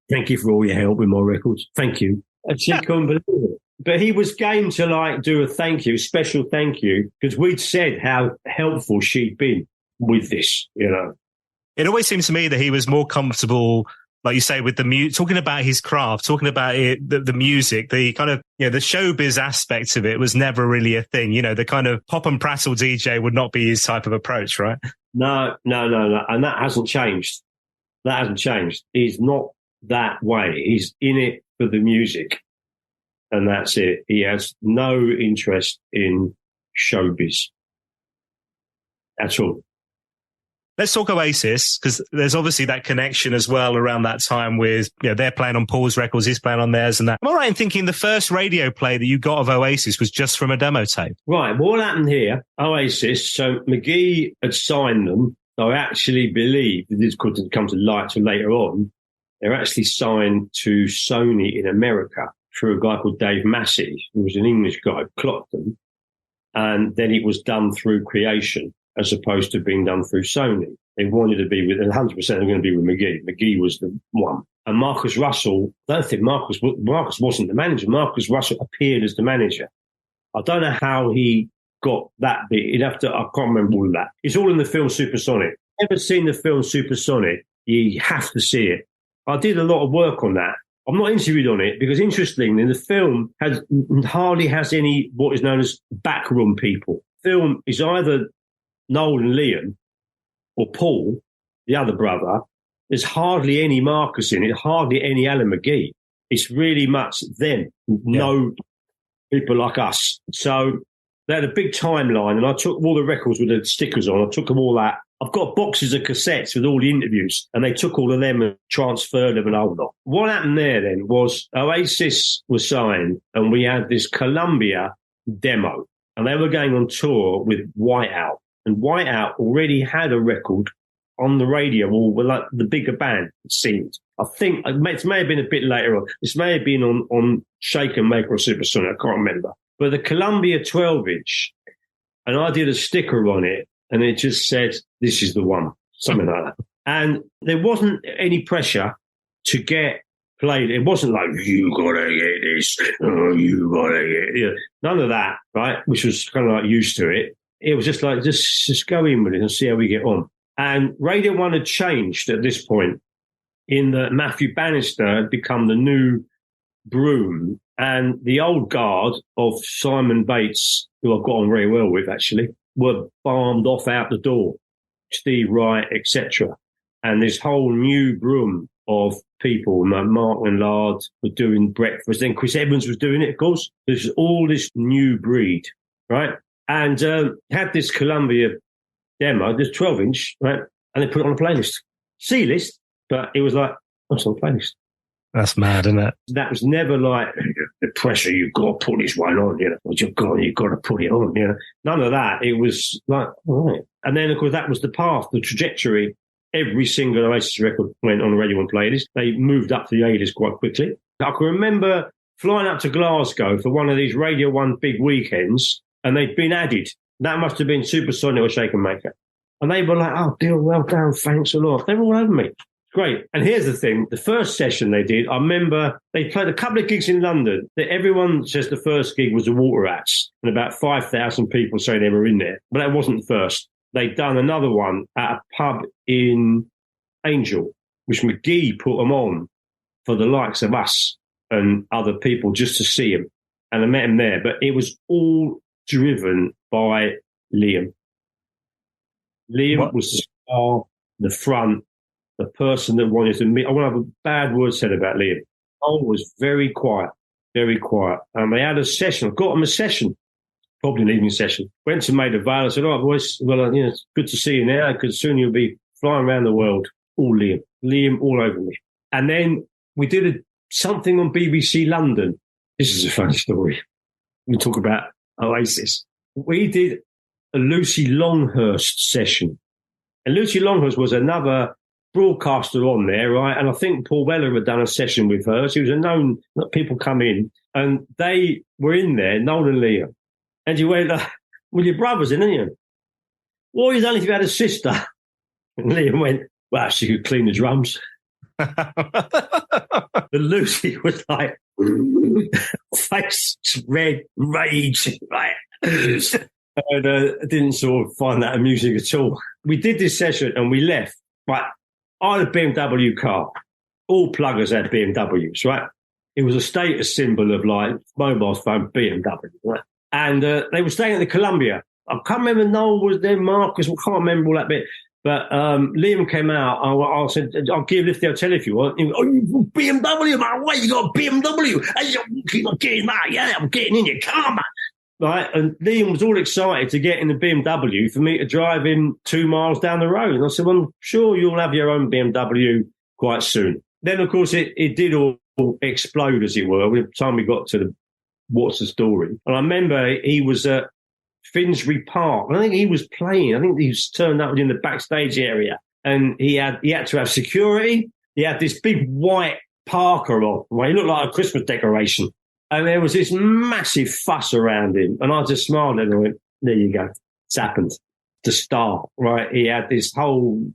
Thank you for all your help with my records. Thank you. And she couldn't believe it. But he was game to do a special thank you, because we'd said how helpful she'd been with this, It always seems to me that he was more comfortable, like you say, with the talking about his craft, talking about the music, the kind of, the showbiz aspect of it was never really a thing. The kind of pop and prattle DJ would not be his type of approach, right? No. And that hasn't changed. He's not that way. He's in it for the music. And that's it. He has no interest in showbiz at all. Let's talk Oasis, because there's obviously that connection as well around that time with, they're playing on Paul's records, he's playing on theirs and that. Am I right in thinking the first radio play that you got of Oasis was just from a demo tape? Right. Well, what happened here, Oasis, so McGee had signed them. I actually believe, this couldn't come to light till later on, they're actually signed to Sony in America through a guy called Dave Massey, who was an English guy, clocked them. And then it was done through Creation, as opposed to being done through Sony. They wanted to be with, 100% they're going to be with McGee. McGee was the one. And Marcus Russell, I don't think Marcus wasn't the manager. Marcus Russell appeared as the manager. I don't know how he got that bit. I can't remember all of that. It's all in the film Supersonic. Ever seen the film Supersonic? You have to see it. I did a lot of work on that. I'm not interviewed on it because, interestingly, the film hardly has any what is known as backroom people. Film is either Noel and Liam or Paul, the other brother. There's hardly any Marcus in it, hardly any Alan McGee. It's really much them, no people like us. So they had a big timeline, and I took all the records with the stickers on. I took them all out. I've got boxes of cassettes with all the interviews, and they took all of them and transferred them and all that. What happened there then was Oasis was signed, and we had this Columbia demo, and they were going on tour with Whiteout. And Whiteout already had a record on the radio, or like the bigger band, it seemed. I think it may have been a bit later on. This may have been on Shake and Make or Supersonic, I can't remember. But the Columbia 12-inch, and I did a sticker on it, and it just said, this is the one, something like that. And there wasn't any pressure to get played. It wasn't like, you got to get this, you got to get it. None of that, right, which was kind of like used to it. It was just like, just go in with it and see how we get on. And Radio 1 had changed at this point in that Matthew Bannister had become the new broom, and the old guard of Simon Bates, who I've got on very well with actually, were farmed off out the door, Steve Wright, etc. And this whole new broom of people, Mark and Lard were doing breakfast. Then Chris Evans was doing it, of course. There's all this new breed, right? And had this Columbia demo, this 12-inch, right? And they put it on a playlist. C-list, but it was like, what's on a playlist? That's mad, isn't it? That was never like, the pressure, you've got to put this one on, you've got to put it on, None of that. It was like, all right. And then, of course, that was the path, the trajectory. Every single Oasis record went on the Radio 1 playlist. They moved up to the A-list quite quickly. I can remember flying up to Glasgow for one of these Radio 1 big weekends, and they'd been added. That must have been Supersonic or Shake and Maker. And they were like, oh, Bill, well done, thanks a lot. They were all over me. Great. And here's the thing. The first session they did, I remember they played a couple of gigs in London. Everyone says the first gig was the Water Rats, and about 5,000 people say they were in there. But that wasn't the first. They'd done another one at a pub in Angel, which McGee put them on for the likes of us and other people just to see him. And I met him there. But it was all driven by Liam. Liam was the star, the front, the person that wanted to meet. I want to have a bad word said about Liam. I was very quiet, very quiet. And they had a session. I got him a session, probably an evening session. Went to Maida Vale. I said, all right, boys, well, it's good to see you now because soon you'll be flying around the world. All Liam. Liam all over me. And then we did something on BBC London. This is a funny story. We talk about Oasis. We did a Lucy Longhurst session. And Lucy Longhurst was another broadcaster on there, right? And I think Paul Weller had done a session with her. She was a known, people come in, and they were in there, Noel and Liam. And you went, well, your brother's in, didn't you? Well, you'd only if you had a sister. And Liam went, well, she could clean the drums. But Lucy was like, face red, rage, right? And I didn't sort of find that amusing at all. We did this session and we left. Right, I had a BMW car. All pluggers had BMWs, right? It was a status symbol of like mobile phone BMW, right? And they were staying at the Columbia. I can't remember Noel was there, Marcus, I can't remember all that bit. But Liam came out. I said, I'll give Lifty, I'll tell you if you want. He went, oh, you BMW, man. Wait, you got a BMW. I'm getting out. Yeah, I'm getting in your car, man. Right, and Liam was all excited to get in the BMW for me to drive him 2 miles down the road. And I said, well, I'm sure you'll have your own BMW quite soon. Then, of course, it did all explode, as it were, by the time we got to the What's the Story. And I remember he was at Finsbury Park. And I think he was playing. I think he was turned up in the backstage area. And he had to have security. He had this big white Parker on. Right? He looked like a Christmas decoration. And there was this massive fuss around him. And I just smiled at him and went, there you go. It's happened. The star, right? He had this whole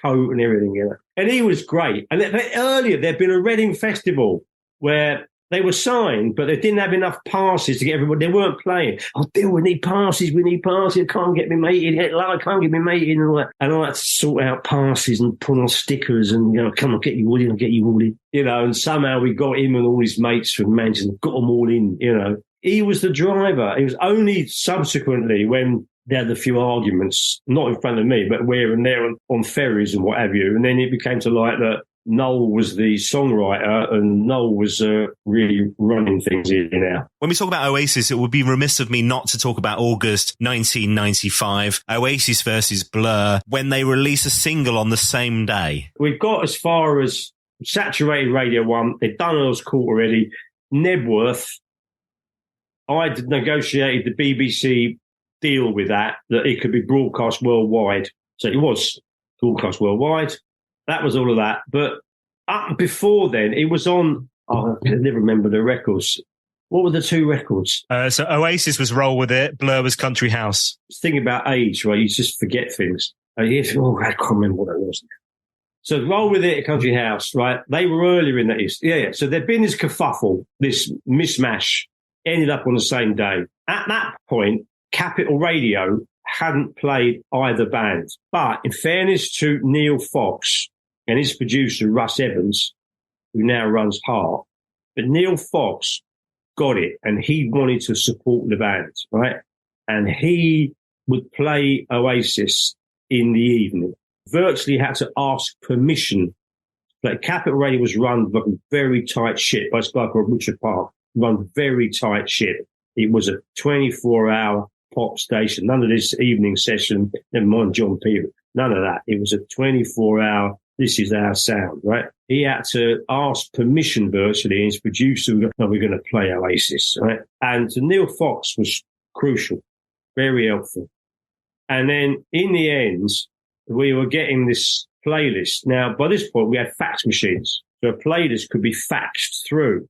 coat and everything. And he was great. And earlier, there'd been a Reading festival where they were signed, but they didn't have enough passes to get everybody. They weren't playing. Oh, Bill, we need passes. I can't get me mate in. I can't get me mate in. And all that. And I had to sort out passes and put on stickers and, come on, get you all in, I'll get you all in. And somehow we got him and all his mates from Manchester, got them all in, He was the driver. It was only subsequently when they had a few arguments, not in front of me, but where and there on ferries and what have you. And then it became to light that Noel was the songwriter and Noel was really running things here now. When we talk about Oasis, it would be remiss of me not to talk about August 1995, Oasis versus Blur, when they release a single on the same day. We've got as far as saturated Radio 1. They've done Earl's Court already. Nebworth, I'd negotiated the BBC deal with that it could be broadcast worldwide. So it was broadcast worldwide. That was all of that. But up before then, it was on, I can never remember the records. What were the two records? So Oasis was Roll With It, Blur was Country House. Thing about age, right? You just forget things. I can't remember what that was. So Roll With It, Country House, right? They were earlier in that. Yeah. So there'd been this kerfuffle, this mishmash, ended up on the same day. At that point, Capital Radio hadn't played either band. But in fairness to Neil Fox and his producer, Russ Evans, who now runs Heart, but Neil Fox got it and he wanted to support the band, right? And he would play Oasis in the evening. Virtually had to ask permission. But Capital Radio was run like a very tight ship by a guy called Richard Park. Run very tight ship. It was a 24-hour pop station. None of this evening session, never mind John Peter. None of that. It was a 24-hour this is our sound, right? He had to ask permission virtually, and his producer would go, we're going to play Oasis, right? And Neil Fox was crucial, very helpful. And then in the end, we were getting this playlist. Now, by this point, we had fax machines. So a playlist could be faxed through.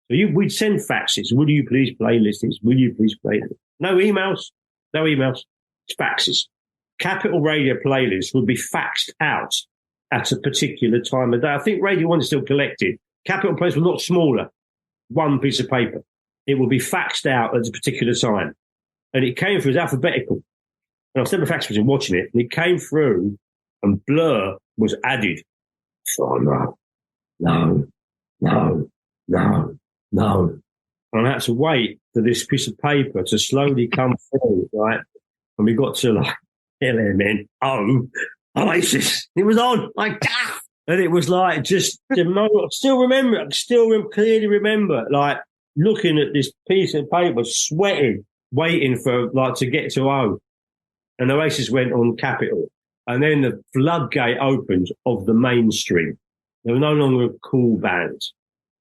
So we'd send faxes. Would you please play listings? Will you please play them? No emails. It's faxes. Capital Radio playlists would be faxed out at a particular time of day. I think Radio 1 is still collected. Capital playlists were a lot smaller. One piece of paper. It would be faxed out at a particular time. And it came through as alphabetical. And I was never fax machine watching it. And it came through and Blur was added. So no. And I had to wait for this piece of paper to slowly come through, right? And we got to like, LMN, Oasis. It was on, like, ah! And it was like, just, I clearly remember, like, looking at this piece of paper, sweating, waiting for, like, to get to O. And Oasis went on Capitol. And then the floodgate opened of the mainstream. They were no longer a cool band.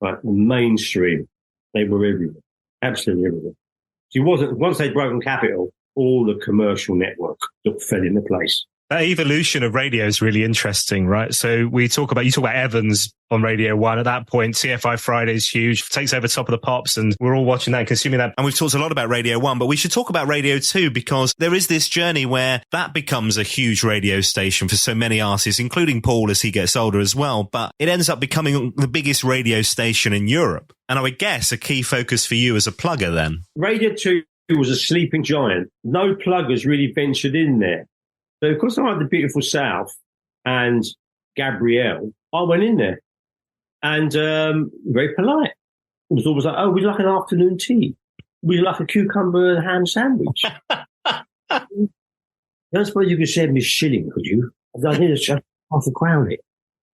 Like the mainstream, they were everywhere, absolutely everywhere. So once they'd broken Capitol, all the commercial network fell into place. That evolution of radio is really interesting, right? So you talk about Evans on Radio 1. At that point, TFI Friday is huge, takes over Top of the Pops, and we're all watching that and consuming that. And we've talked a lot about Radio 1, but we should talk about Radio 2 because there is this journey where that becomes a huge radio station for so many artists, including Paul as he gets older as well. But it ends up becoming the biggest radio station in Europe. And I would guess a key focus for you as a plugger then. Radio 2 was a sleeping giant. No pluggers really ventured in there. So, of course, I had the Beautiful South and Gabrielle. I went in there and very polite. It was always like, would you like an afternoon tea? Would you like a cucumber and ham sandwich? I don't suppose you could send me a shilling, could you? I need half a crown it.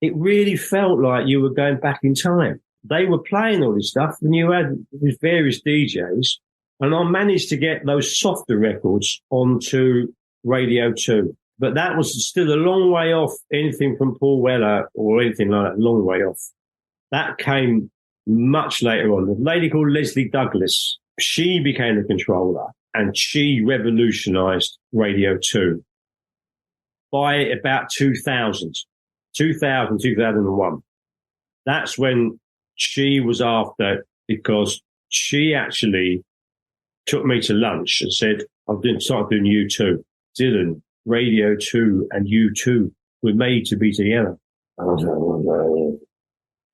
It really felt like you were going back in time. They were playing all this stuff and you had these various DJs, and I managed to get those softer records onto Radio 2. But that was still a long way off anything from Paul Weller or anything like that, long way off. That came much later on. A lady called Leslie Douglas, she became the controller and she revolutionized Radio 2 by about 2001. That's when she was after, because she actually took me to lunch and said, I've started doing U2. Dylan, Radio 2 and U2 were made to be together. I was like, oh,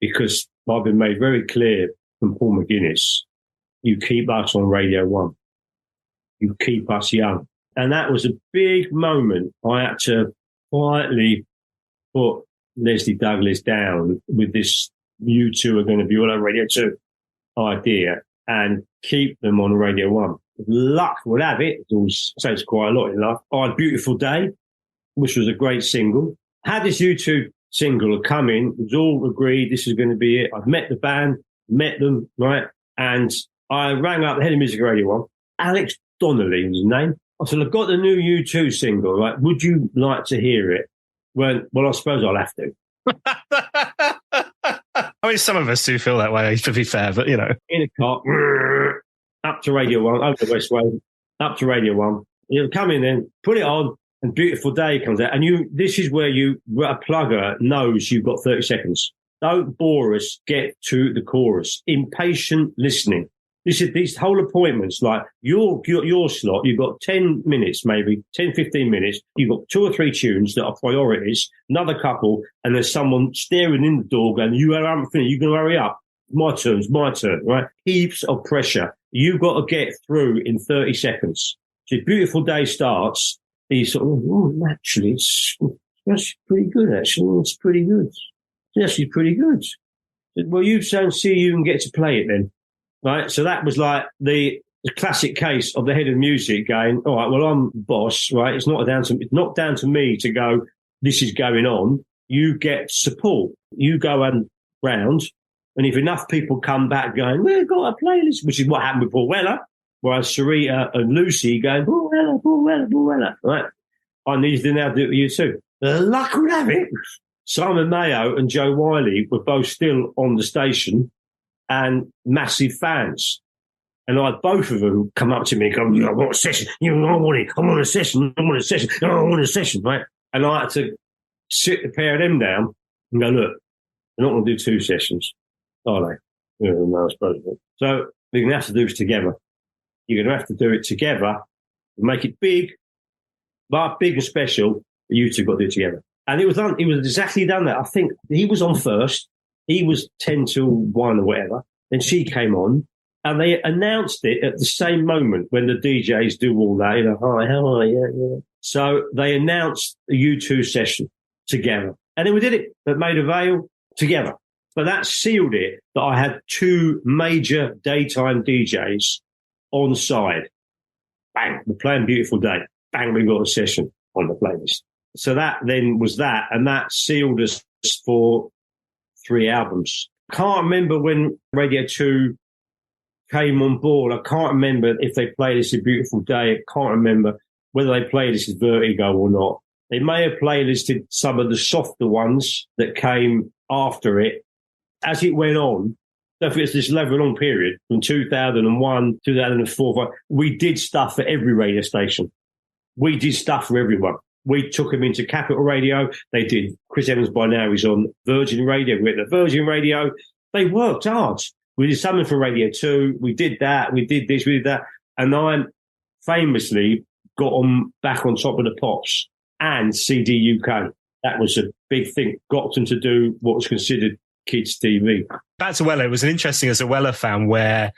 because I've been made very clear from Paul McGuinness, you keep us on Radio 1. You keep us young. And that was a big moment. I had to quietly put Leslie Douglas down with this U2 are going to be all on Radio 2 idea and keep them on Radio 1. Luck would have it, it's quite a lot in life. I had Beautiful Day, which was a great single. Had this U2 single come in, it was all agreed this is going to be it. I've met the band, met them, right? And I rang up the head of music Radio 1, Alex Donnelly was his name. I said, I've got the new U2 single, right? Would you like to hear it? Well, I suppose I'll have to. I mean, some of us do feel that way, to be fair, but, you know. In a car, up to Radio 1, over the Westway, up to Radio 1. You come in then, put it on, and Beautiful Day comes out. And this is where a plugger knows you've got 30 seconds. Don't bore us, get to the chorus. Impatient listening. These whole appointments, like your slot, you've got 10 minutes, maybe 10, 15 minutes. You've got 2 or 3 tunes that are priorities, another couple, and there's someone staring in the door going, you haven't finished, you can hurry up. My turn, right? Heaps of pressure. You've got to get through in 30 seconds. So Beautiful Day starts, he's sort of, actually, it's pretty good, actually. It's pretty good. It's actually pretty good. Well, you see you can get to play it then. Right, so that was like the classic case of the head of music going, all right, well, I'm boss, right? It's not down to me to go, this is going on. You get support. You go round, and if enough people come back going, we've got a playlist, which is what happened with Paul Weller, whereas Sarita and Lucy going, Paul Weller, right? I need to now do it with you too. Luck would have it. Simon Mayo and Joe Wiley were both still on the station and massive fans. And I had both of them come up to me and go, I want a session. I want it. I want a session. I want a session. I want a session, right? And I had to sit the pair of them down and go, look, they're not going to do 2 sessions, are they? No, I suppose not. So you're going to have to do this together. You're going to have to do it together and make it big, but big and special. But you two got to do it together. And it was done. It was exactly done that. I think he was on first. He was 10 till 1 or whatever. Then she came on. And they announced it at the same moment when the DJs do all that, hi, how are you? Yeah. So they announced a U2 session together. And then we did it at Maida Vale together. But that sealed it that I had 2 major daytime DJs on side. Bang, we're playing Beautiful Day. Bang, we got a session on the playlist. So that then was that. And that sealed us for 3 albums. Can't remember when Radio 2 came on board. I can't remember if they played It's a Beautiful Day. I can't remember whether they played This Is Vertigo or not. They may have playlisted some of the softer ones that came after it. As it went on, I think it's this long period from 2001, 2004. We did stuff for every radio station. We did stuff for everyone. We took them into Capital Radio. They did. Chris Evans by now is on Virgin Radio. We went to Virgin Radio. They worked hard. We did something for Radio 2. We did that. We did this. We did that. And I famously got back on top of the Pops and CD UK. That was a big thing. Got them to do what was considered kids' TV. Back to Weller, it was an interesting as a Weller fan where,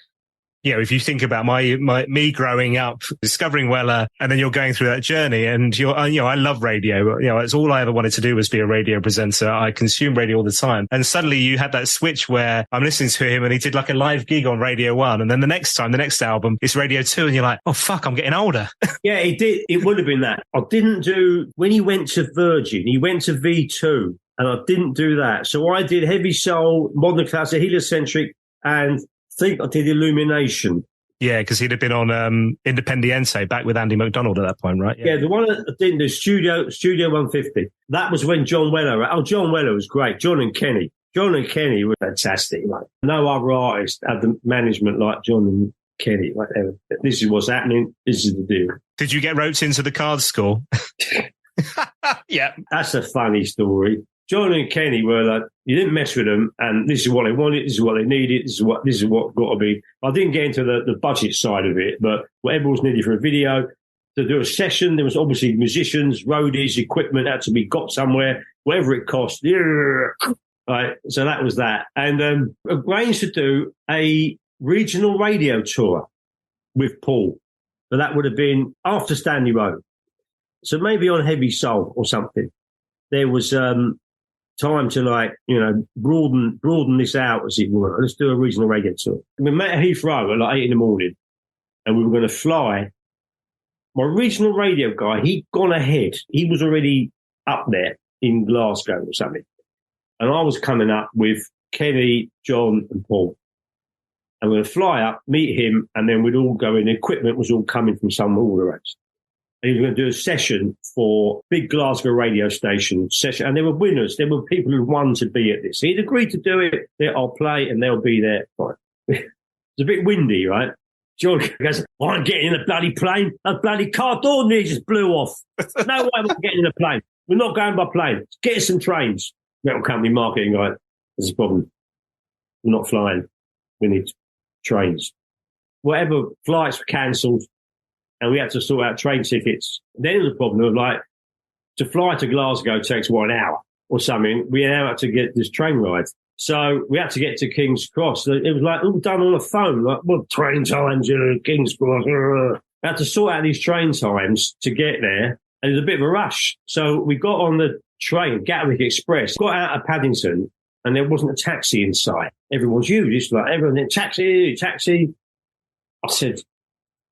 if you think about me growing up, discovering Weller, and then you're going through that journey, and I love radio. It's all I ever wanted to do was be a radio presenter. I consume radio all the time, and suddenly you had that switch where I'm listening to him, and he did like a live gig on Radio 1, and then the next album, it's Radio 2, and you're like, oh fuck, I'm getting older. Yeah, he did. It would have been that. I didn't do when he went to Virgin. He went to V2, and I didn't do that. So I did Heavy Soul, Modern Classic, Heliocentric, and think I did Illumination. Yeah, because he'd have been on Independiente back with Andy McDonald at that point, right? Yeah, the one that I didn't do, Studio 150. That was when John Weller was great. John and Kenny were fantastic. Like, no other artist had the management like John and Kenny. Like, this is what's happening. This is the deal. Did you get roped into the card school? Yeah. That's a funny story. John and Kenny were like, you didn't mess with them, and this is what they wanted, this is what they needed, this is what got to be. I didn't get into the budget side of it, but whatever was needed for a video, to do a session, there was obviously musicians, roadies, equipment had to be got somewhere, whatever it cost. Yeah. Right, so that was that. And arranged to do a regional radio tour with Paul. But that would have been after Stanley Road. So maybe on Heavy Soul or something. There was time to broaden this out, as it were. Let's do a regional radio tour. We met at Heathrow at 8 a.m, and we were going to fly. My regional radio guy, he'd gone ahead. He was already up there in Glasgow or something. And I was coming up with Kenny, John and Paul. And we're going to fly up, meet him, and then we'd all go in. The equipment was all coming from somewhere all around. He was going to do a session for big Glasgow radio station session. And there were winners. There were people who won to be at this. He'd agreed to do it. I'll play and they'll be there. Fine. It's a bit windy, right? John goes, I'm getting in a bloody plane. A bloody car door nearly just blew off. No way I'm getting in a plane. We're not going by plane. Get us some trains. Metal company marketing guy, there's a problem. We're not flying. We need trains. Whatever flights were cancelled. And we had to sort out train tickets. Then there was a problem of to fly to Glasgow takes 1 hour or something. We now had to get this train ride. So we had to get to King's Cross. It was all done on the phone. What train times, King's Cross. We had to sort out these train times to get there. And it was a bit of a rush. So we got on the train, Gatwick Express, got out of Paddington, and there wasn't a taxi in sight. Everyone's huge. It's like everyone, taxi. I said,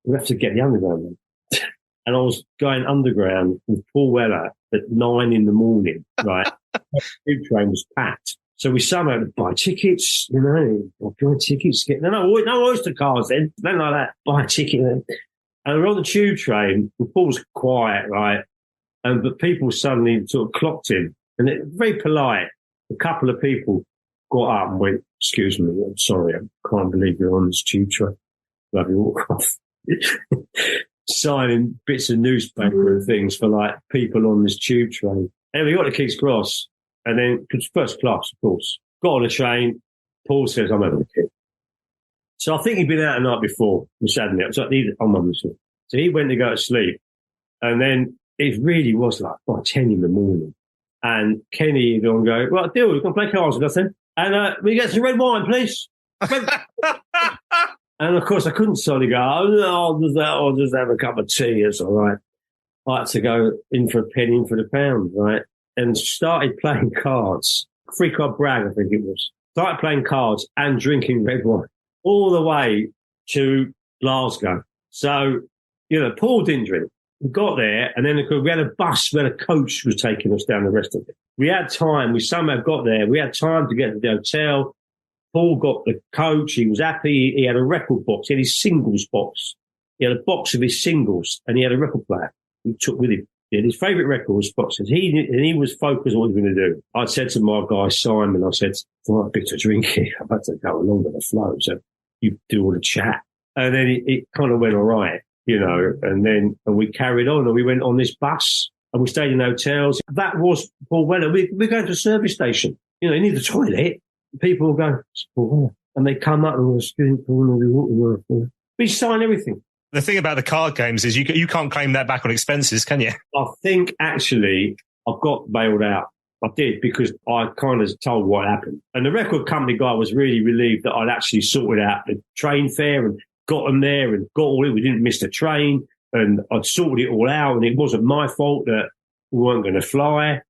we have to get the underground then. And I was going underground with Paul Weller at 9 a.m, right? The tube train was packed. So we somehow had to buy tickets, buy tickets. No Oyster cards then. Nothing like that. Buy a ticket then. And we're on the tube train. And Paul's quiet, right? But people suddenly sort of clocked him. And it very polite. A couple of people got up and went, "Excuse me, I'm sorry, I can't believe you're on this tube train." Love you, walk off. Signing bits of newspaper and things for like people on this tube train. And we got to King's Cross, and then first class, of course. Got on the train. Paul says, "I'm having a kid." So I think he'd been out the night before. We sat in there. So I'm on the sleep. So he went to go to sleep, and then it really was like 10 in the morning. And Kenny would go, "Right, deal, we're going to play cards or nothing. And we get some red wine, please." And of course, I couldn't suddenly go, "Oh, no, I'll just have a cup of tea." It's all right. I had to go in for a penny, in for the pound, right? And started playing cards. 3-card Bragg, I think it was. Started playing cards and drinking red wine all the way to Glasgow. So, Paul didn't drink. We got there, and then we had a bus where a coach was taking us down the rest of it. We had time. We somehow got there. We had time to get to the hotel. Paul got the coach. He was happy. He had a record box. He had his singles box. He had a box of his singles, and he had a record player he took with him. He had his favourite records boxes. He was focused on what he was going to do. I said to my guy, Simon, I said, "Well, a bit of drink here. I've had to go along with the flow. So you do all the chat." And then it kind of went all right, and we carried on, and we went on this bus, and we stayed in hotels. That was Paul Weller. We're going to a service station. You need the toilet. People will go, "Paul Weller." And they come up and we sign everything. The thing about the card games is you can't claim that back on expenses, can you? I think actually I got bailed out. I did, because I kind of told what happened. And the record company guy was really relieved that I'd actually sorted out the train fare and got them there and got all in. We didn't miss the train, and I'd sorted it all out, and it wasn't my fault that we weren't going to fly.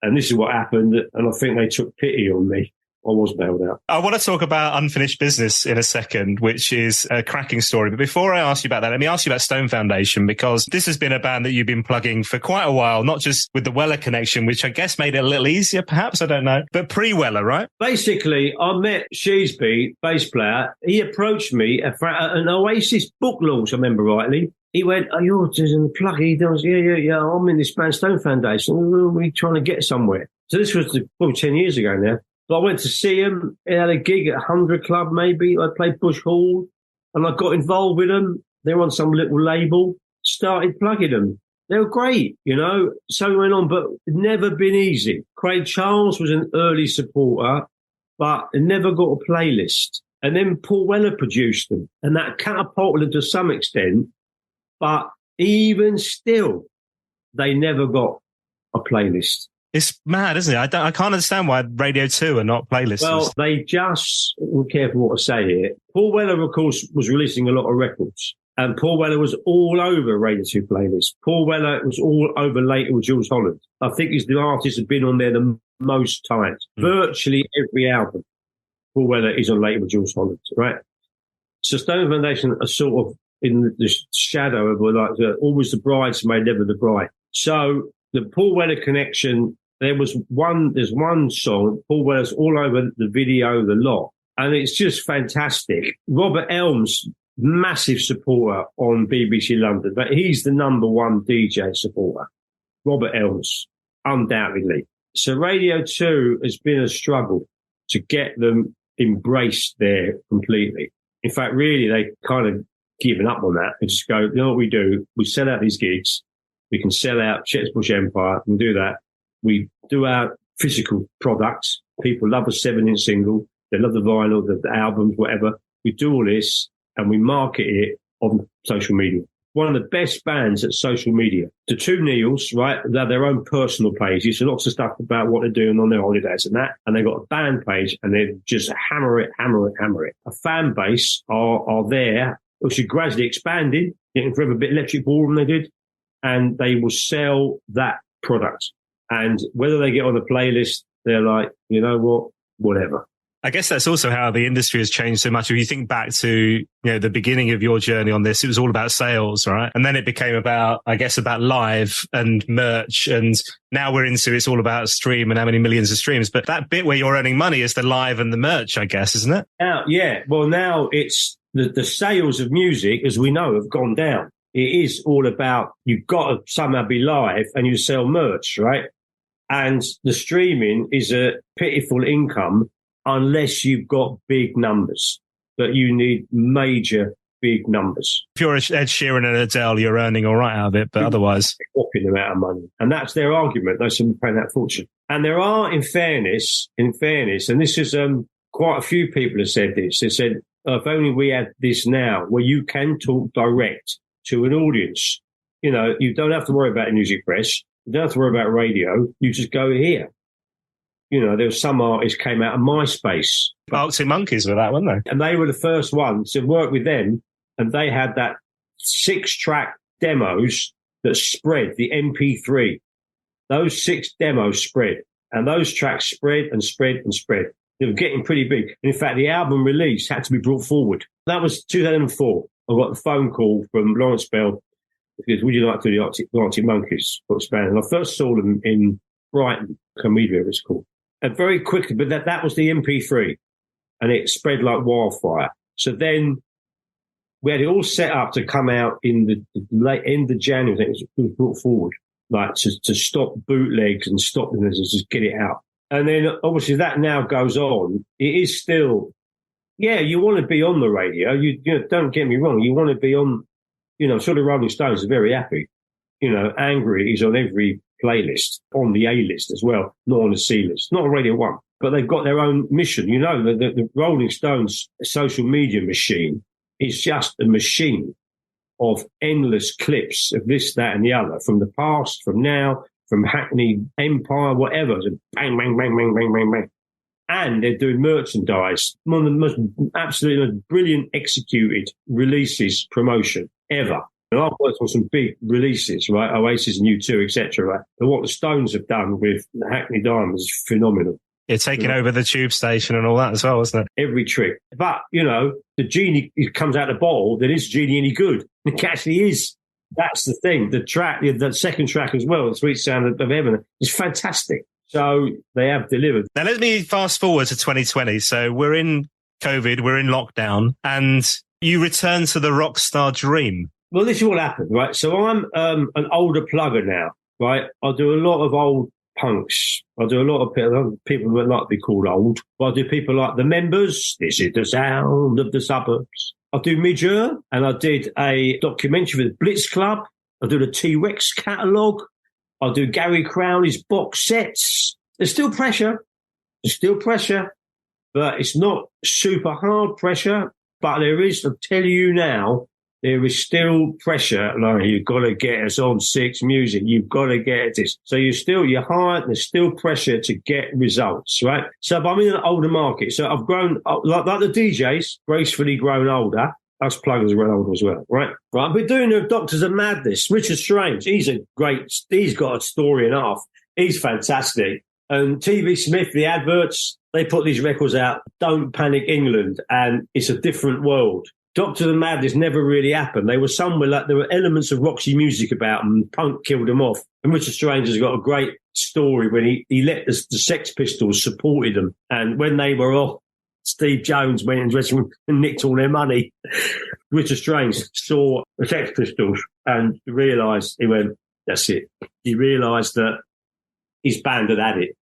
And this is what happened. And I think they took pity on me. I was bailed out. I want to talk about Unfinished Business in a second, which is a cracking story. But before I ask you about that, let me ask you about Stone Foundation, because this has been a band that you've been plugging for quite a while, not just with the Weller connection, which I guess made it a little easier, perhaps, I don't know, but pre-Weller, right? Basically, I met Sheesby, bass player. He approached me at an Oasis book launch, I remember rightly. He went, "Oh, you're just in the plug." He does, yeah. I'm in this band, Stone Foundation. We're trying to get somewhere. So this was probably 10 years ago now. But I went to see him. He had a gig at 100 Club, maybe. I played Bush Hall, and I got involved with them. They were on some little label. Started plugging them. They were great, So we went on, but it never been easy. Craig Charles was an early supporter, but it never got a playlist. And then Paul Weller produced them, and that catapulted them to some extent. But even still, they never got a playlist. It's mad, isn't it? I can't understand why Radio 2 are not playlists. Well, they just, be careful what I say here. Paul Weller, of course, was releasing a lot of records. And Paul Weller was all over Radio 2 playlists. Paul Weller was all over later with Jules Holland. I think he's the artist that's been on there the most times. Virtually every album, Paul Weller is on later with Jules Holland, right? So Stone Foundation are sort of in the shadow of always the bridesmaid, never the bride. So the Paul Weller connection, there's one song, Paul Weller's all over the video, the lot, and it's just fantastic. Robert Elms, massive supporter on BBC London, but he's the number one DJ supporter. Robert Elms, undoubtedly. So Radio 2 has been a struggle to get them embraced there completely. In fact, really, they kind of given up on that and just go, what we do? We sell out these gigs. We can sell out Chet's Bush Empire and do that. We do our physical products. People love a 7-inch single. They love the vinyl, the albums, whatever. We do all this and we market it on social media. One of the best bands at social media. The two Neils, right, they have their own personal pages. So lots of stuff about what they're doing on their holidays and that. And they've got a band page and they just hammer it. A fan base are there, which is gradually expanding, getting forever a bit electric ballroom they did. And they will sell that product. And whether they get on the playlist, they're like, you know what, whatever. I guess that's also how the industry has changed so much. If you think back to, the beginning of your journey on this, it was all about sales, right? And then it became about live and merch. And now we're into, it's all about stream and how many millions of streams. But that bit where you're earning money is the live and the merch, I guess, isn't it? Now it's the sales of music, as we know, have gone down. It is all about, you've got to somehow be live and you sell merch, right? And the streaming is a pitiful income unless you've got big numbers. But you need major big numbers. If you're Ed Sheeran and Adele, you're earning all right out of it, but otherwise... Whopping amount of money. And that's their argument. Those who pay that fortune. And there are, in fairness, and this is quite a few people have said this. They said, if only we had this now, where you can talk direct to an audience. You know, you don't have to worry about the music press. You don't have to worry about radio. You just go here. You know, there were some artists came out of MySpace. Arctic Monkeys were that, weren't they? And they were the first ones to work with them. And they had that 6-track demos that spread, the MP3. Those 6 demos spread. And those tracks spread and spread and spread. They were getting pretty big. And in fact, the album release had to be brought forward. That was 2004. I got a phone call from Lawrence Bell. Because would you like to do the Arctic Monkeys? And I first saw them in Brighton, Comedia it was called. And very quickly, but that was the MP3. And it spread like wildfire. So then we had it all set up to come out in the late end of January. It was brought forward, like to stop bootlegs and stop them, to just get it out. And then obviously that now goes on. It is still, yeah, you want to be on the radio. You know, don't get me wrong. You want to be on, you know, sort of Rolling Stones are very happy. You know, Angry is on every playlist, on the A list as well, not on the C list, not on Radio 1. But they've got their own mission. You know, the Rolling Stones social media machine is just a machine of endless clips of this, that, and the other, from the past, from now, from Hackney Empire, whatever. So bang, bang, bang, bang, bang, bang, bang. And they're doing merchandise. One of the most absolutely most brilliant executed releases promotion ever. And I've worked on some big releases, right? Oasis and U2, etc. Right? And what the Stones have done with the Hackney Diamonds is phenomenal. You're taking over the tube station and all that as well, isn't it? Every trick. But, you know, the genie comes out of the bottle, then is genie any good? It actually is. That's the thing. The track, the second track as well, The Sweet Sound of Heaven, is fantastic. So they have delivered. Now, let me fast forward to 2020. So we're in COVID, we're in lockdown, and you return to the rock star dream. Well, this is what happened, right? So I'm an older plugger now, right? I do a lot of old punks. I do a lot of people who like to be called old. But I do people like The Members, This Is the Sound of the Suburbs. I do Midger, and I did a documentary with the Blitz Club. I do the T-Rex catalogue. I do Gary Crowley's box sets. There's still pressure. But it's not super hard pressure. But there is, I'll tell you now, there is still pressure. Like, you've got to get us on 6 Music. You've got to get this. So you're hired. There's still pressure to get results, right? So I'm in an older market. So I've grown, like the DJs, gracefully grown older. Us pluggers are grown older as well, right? I've been doing the Doctors of Madness. Richard Strange, he's got a story and a half. He's fantastic. And TV Smith, the adverts, they put these records out, Don't Panic England, and it's a different world. Doctor of Madness never really happened. They were somewhere like there were elements of Roxy Music about them, and punk killed them off. And Richard Strange has got a great story when he let the Sex Pistols supported them. And when they were off, Steve Jones went in the dressing room and nicked all their money. Richard Strange saw the Sex Pistols and realised, he went, that's it. He realised that his band had it.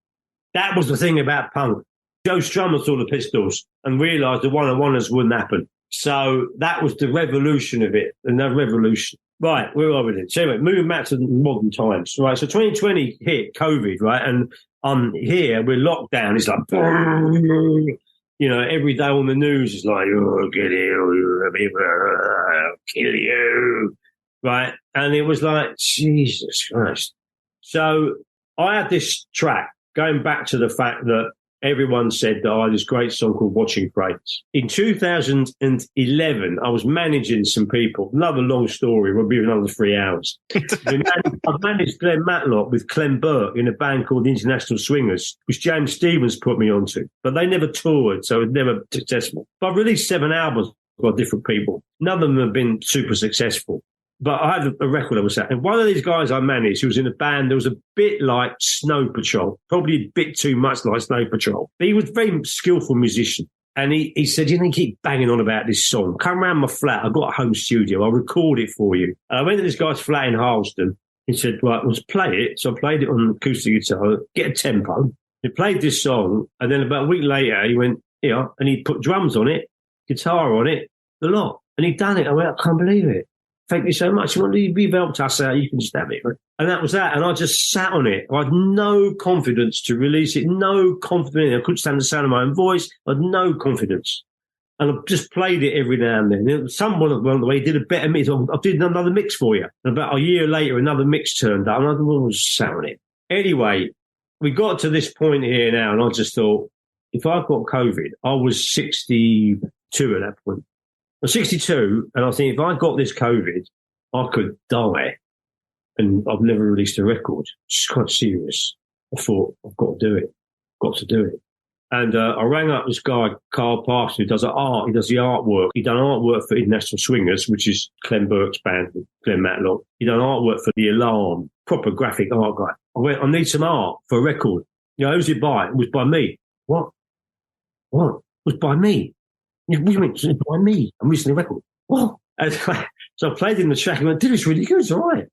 That was the thing about punk. Joe Strummer saw the Pistols and realised the one-on-oneers wouldn't happen. So that was the revolution of it, another revolution. Right, where are we then? So anyway, moving back to modern times. Right, so 2020 hit, COVID, right? And I'm here, we're locked down. It's like, you know, every day on the news is like, oh, get ill, I'll kill you. Right? And it was like, Jesus Christ. So I had this track going back to the fact that everyone said that I had this great song called Watching Crates. In 2011, I was managing some people. Another long story. We'll be another 3 hours. I've managed Glenn Matlock with Clem Burke in a band called the International Swingers, which James Stevens put me onto. But they never toured, so it was never successful. But I've released 7 albums by different people. None of them have been super successful. But I had a record that was that. And one of these guys I managed, who was in a band that was a bit like Snow Patrol, probably a bit too much like Snow Patrol. But he was a very skillful musician. And he said, you know, keep banging on about this song. Come round my flat. I've got a home studio. I'll record it for you. And I went to this guy's flat in Harlesden. He said, right, let's play it. So I played it on acoustic guitar, get a tempo. He played this song, and then about a week later, he went, yeah, and he put drums on it, guitar on it, the lot. And he'd done it. I went, I can't believe it. Thank you so much. You've helped us out. You can just have it. Right? And that was that. And I just sat on it. I had no confidence to release it, no confidence. I couldn't stand the sound of my own voice. I had no confidence. And I just played it every now and then. Someone along the way did a better mix. I did another mix for you. And about a year later, another mix turned up. And I was sat on it. Anyway, we got to this point here now. And I just thought, if I got COVID, I was 62 at that point. I was 62, and I think if I got this COVID, I could die. And I've never released a record. It's quite serious. I thought, I've got to do it. Got to do it. And I rang up this guy, Carl Parson, who does the art. He does the artwork. He done artwork for International Swingers, which is Clem Burke's band, Glenn Matlock. He done artwork for The Alarm, proper graphic art guy. I went, I need some art for a record. You know, who's it by? It was by me. What? It was by me. What do you mean? It's by me. I'm releasing a record. What? And so I played in the track and went, dude, it's really good. It's all right.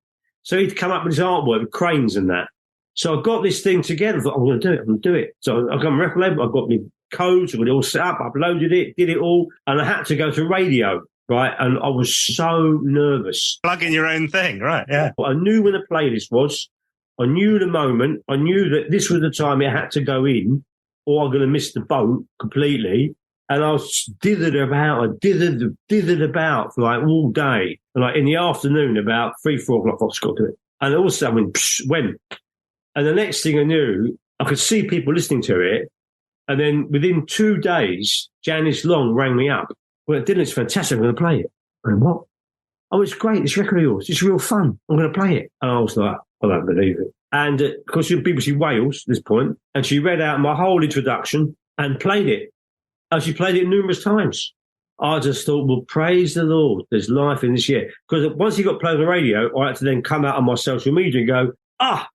So he'd come up with his artwork with cranes and that. So I got this thing together. I thought, I'm going to do it. So I got my record label. I got my codes. I got it all set up. I uploaded it, did it all. And I had to go to radio, right? And I was so nervous. Plugging your own thing, right? Yeah. I knew when the playlist was. I knew the moment. I knew that this was the time it had to go in or I'm going to miss the boat completely. And I was dithered about for like all day. And like in the afternoon, about 3-4 o'clock, I just got to do it. And all of a sudden, went. And the next thing I knew, I could see people listening to it. And then within 2 days, Janice Long rang me up. Well, Dylan, it's fantastic. I'm going to play it. I went, what? Oh, it's great. This record of yours. It's real fun. I'm going to play it. And I was like, I don't believe it. And of course, she was BBC Wales at this point, and she read out my whole introduction and played it. And she played it numerous times. I just thought, well, praise the Lord. There's life in this year. Because once he got played on the radio, I had to then come out on my social media and go,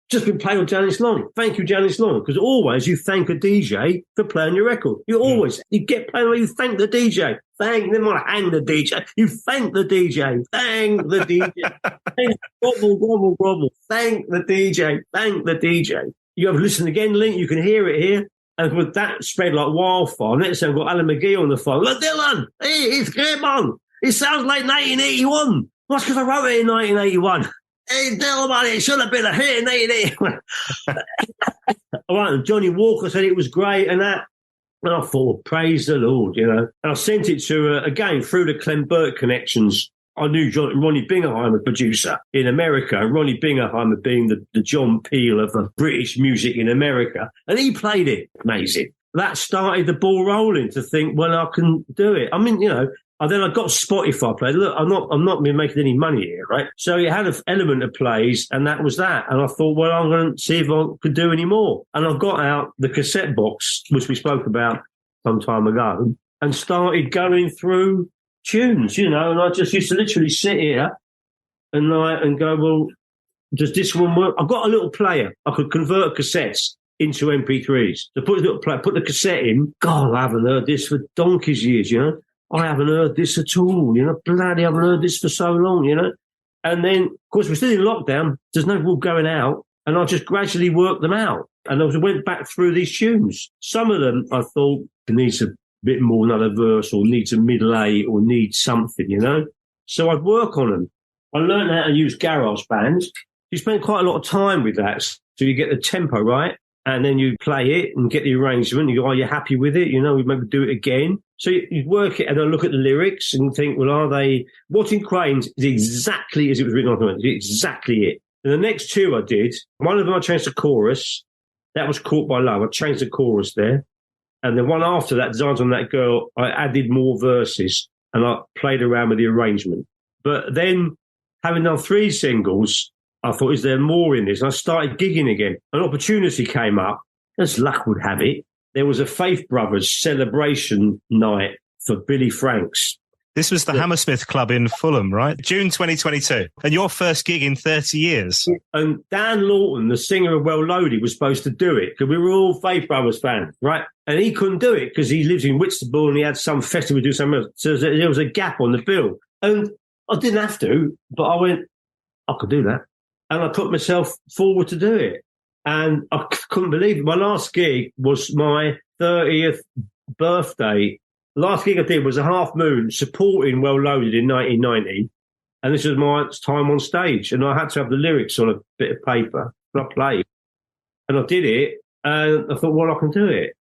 just been playing with Janice Long. Thank you, Janice Long. Because always you thank a DJ for playing your record. You get playing, you thank the DJ. Thank them on hang the DJ. You thank the DJ. Thank the DJ. Gobble, gobble. Thank the DJ. Thank the DJ. You have a listen again link. You can hear it here. And with that spread like wildfire. Next thing I've got Alan McGee on the phone. Look, Dylan, hey, it's great, man. It sounds like 1981. That's because I wrote it in 1981. Hey, Dylan, man, it should have been a hit in 1981. All right, and Johnny Walker said it was great and that. And I thought, well, praise the Lord, you know. And I sent it to, again, through the Clem Burke connections. I knew Ronnie Bingerheimer, producer in America, Ronnie Bingerheimer being the John Peel of British music in America. And he played it. Amazing. That started the ball rolling to think, well, I can do it. I mean, you know, and then I got Spotify played. Look, I'm not making any money here, right? So it had an element of plays, and that was that. And I thought, well, I'm going to see if I could do any more. And I got out the cassette box, which we spoke about some time ago, and started going through tunes, you know. And I just used to literally sit here and go, well, does this one work? I've got a little player. I could convert cassettes into MP3s. So put a little player, put the cassette in. God, I haven't heard this for donkey's years, you know. I haven't heard this at all, you know. Bloody, I haven't heard this for so long, you know. And then, of course, we're still in lockdown. There's no rule going out. And I just gradually worked them out. And I went back through these tunes. Some of them I thought needs a bit more, another verse, or needs a middle eight, or needs something, you know. So I'd work on them. I learned how to use garage bands. You spend quite a lot of time with that. So you get the tempo right. And then you play it and get the arrangement. You go, are you happy with it? You know, we maybe do it again. So you work it and then look at the lyrics and think, well, are they... What in Cranes is exactly as it was written on the exactly it. And the next two I did, one of them I changed the chorus. That was Caught by Love. I changed the chorus there. And the one after that, Designs on That Girl, I added more verses and I played around with the arrangement. But then, having done 3 singles, I thought, is there more in this? And I started gigging again. An opportunity came up, as luck would have it. There was a Faith Brothers celebration night for Billy Franks. This was the Hammersmith Club in Fulham, right? June 2022. And your first gig in 30 years. And Dan Lawton, the singer of Well Loaded, was supposed to do it because we were all Faith Brothers fans, right? And he couldn't do it because he lives in Whitstable and he had some festival to do something else. So there was a gap on the bill. And I didn't have to, but I went, I could do that. and I put myself forward to do it. And I couldn't believe it. My last gig was my 30th birthday. The last gig I did was a Half Moon supporting Well Loaded in 1990. And this was my time on stage. And I had to have the lyrics on a bit of paper. And I played. And I did it. And I thought, well, I can do it.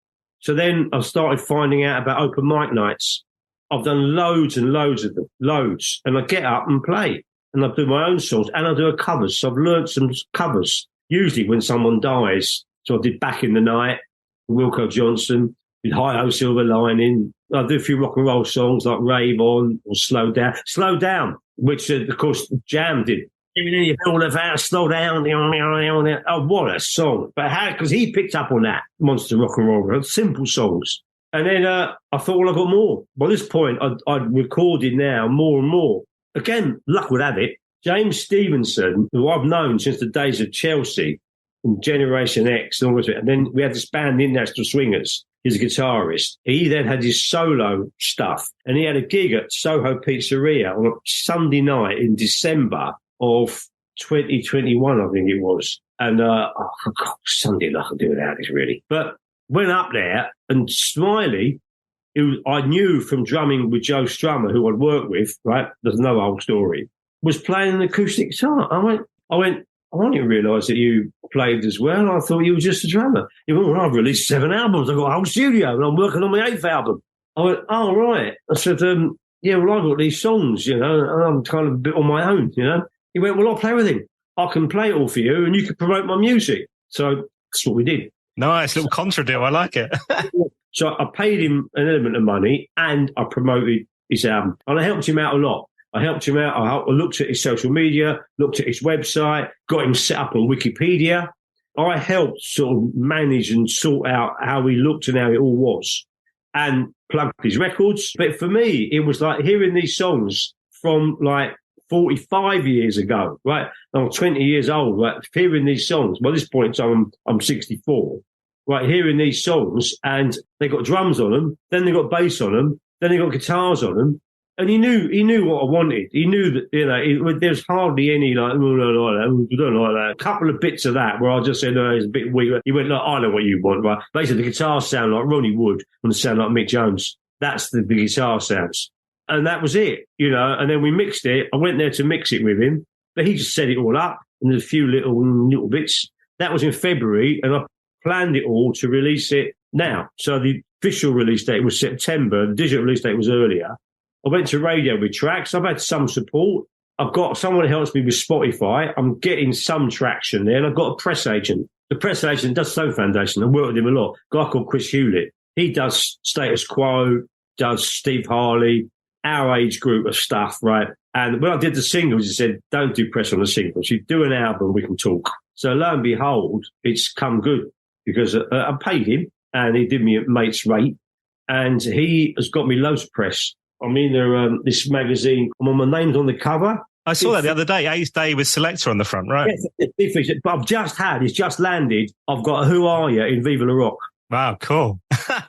So then I started finding out about open mic nights. I've done loads and loads of them, loads. And I get up and play. And I do my own songs. And I do a covers. So I've learned some covers, usually when someone dies. So I did Back in the Night, Wilco Johnson, did Hi-Ho Silver Lining. I do a few rock and roll songs like Rave On or Slow Down. Slow Down, which, of course, Jam did. You feel the fast, slow down. Oh, what a song. But how, because he picked up on that, Monster Rock and Roll, simple songs. And then I thought, well, I got more. By this point, I'd recorded now more and more. Again, luck would have it. James Stevenson, who I've known since the days of Chelsea, and Generation X and all of it. And then we had this band, International Swingers. He's a guitarist. He then had his solo stuff. And he had a gig at Soho Pizzeria on a Sunday night in December of 2021, I think it was. And, Sunday night, I can do without this, really. But went up there, and Smiley, who I knew from drumming with Joe Strummer, who I'd worked with, right? There's no old story, was playing an acoustic guitar. I went, I didn't realise that you played as well. I thought you were just a drummer. He went, well, I've released 7 albums. I've got a whole studio and I'm working on my 8th album. I went, oh, right. I said, yeah, well, I've got these songs, and I'm kind of a bit on my own, He went, well, I'll play everything. I can play it all for you and you can promote my music. So that's what we did. Nice little contra deal. I like it. So I paid him an element of money and I promoted his album. And I helped him out a lot. I looked at his social media, looked at his website, got him set up on Wikipedia. I helped sort of manage and sort out how he looked and how it all was, and plugged his records. But for me, it was like hearing these songs from like 45 years ago, right? I'm 20 years old, right? Hearing these songs. By this point in time, I'm 64, right? Hearing these songs, and they got drums on them, then they got bass on them, then they got guitars on them. And he knew what I wanted. He knew that, there's hardly any like, oh, we don't like that. A couple of bits of that where I just said, no, it's a bit weak. He went, look, I know what you want, right? Basically, the guitars sound like Ronnie Wood and they sound like Mick Jones. That's the guitar sounds. And that was it, and then we mixed it. I went there to mix it with him, but he just set it all up and there's a few little bits. That was in February, and I planned it all to release it now. So the official release date was September. The digital release date was earlier. I went to radio with tracks. I've had some support. I've got someone who helps me with Spotify. I'm getting some traction there. And I've got a press agent. The press agent does Soul Foundation. I work with him a lot. A guy called Chris Hewlett. He does Status Quo, does Steve Harley, our age group of stuff, right? And when I did the singles, he said, don't do press on the singles. You do an album, we can talk. So lo and behold, it's come good because I paid him and he did me a mate's rate. And he has got me loads of press. I'm in this magazine. My name's on the cover. I saw that the other day. 8th Day with Selector on the front, right? Yes, but it's just landed. I've got a Who Are You in Viva La Rock. Wow, cool.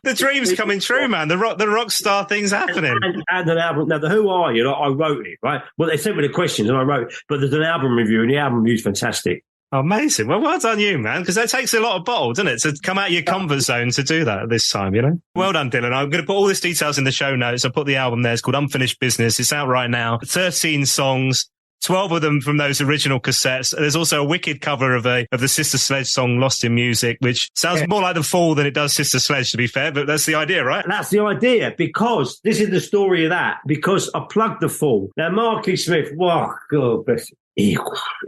The dream's coming true, man. The rock star thing's happening. And an album. Now, the Who Are You, I wrote it, right? Well, they sent me the questions and I wrote it. But there's an album review and the album review's fantastic. Amazing. Well done you, man, because that takes a lot of bottle, doesn't it, to come out of your comfort zone to do that at this time, Well done, Dylan. I'm going to put all these details in the show notes. I put the album there. It's called Unfinished Business. It's out right now. 13 songs, 12 of them from those original cassettes. There's also a wicked cover of the Sister Sledge song Lost in Music, which sounds more like The Fall than it does Sister Sledge, to be fair, but that's the idea, right? That's the idea, because this is the story of that, because I plugged The Fall. Now, Marky Smith, wow, God bless him. He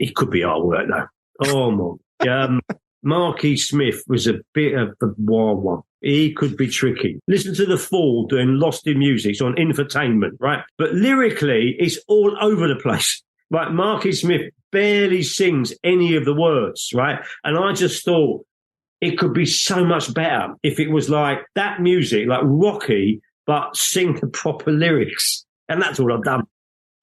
could be hard work, though. Oh, my. Marky Smith was a bit of a wild one. He could be tricky. Listen to The Fall doing Lost in Music. It's on Infotainment, right? But lyrically, it's all over the place. Right? Marky Smith barely sings any of the words, right? And I just thought it could be so much better if it was like that music, like Rocky, but sing the proper lyrics. And that's all I've done.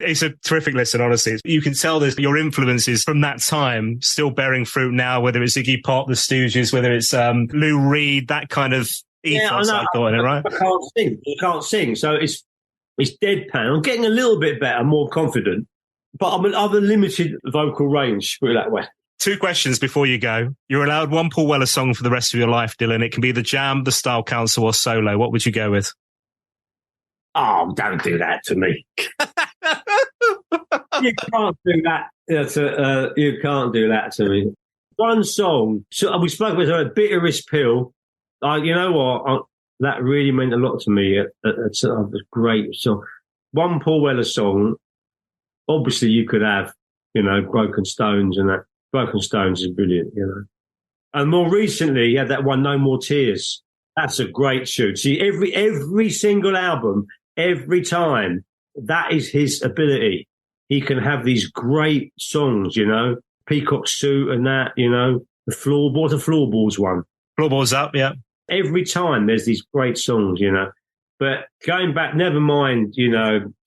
It's a terrific listen, honestly. You can tell there's your influences from that time still bearing fruit now, whether it's Iggy Pop, the Stooges, whether it's Lou Reed, that kind of ethos, I thought, in it, right? I can't sing. So it's deadpan. I'm getting a little bit better, more confident. But I've a limited vocal range, put it that way. 2 questions before you go. You're allowed one Paul Weller song for the rest of your life, Dylan. It can be the Jam, the Style Council, or solo. What would you go with? Oh, don't do that to me. You can't do that. You can't do that to me. One song. So we spoke about Bitterest Pill. You know what? That really meant a lot to me. It's a great song. One Paul Weller song. Obviously, you could have, Broken Stones and that. Broken Stones is brilliant, And more recently, he had that one, No More Tears. That's a great shoot. See, every single album, every time, that is his ability. He can have these great songs, Peacock Suit and that, the Floorboards one. Floorboards Up, yeah. Every time there's these great songs, But going back, never mind,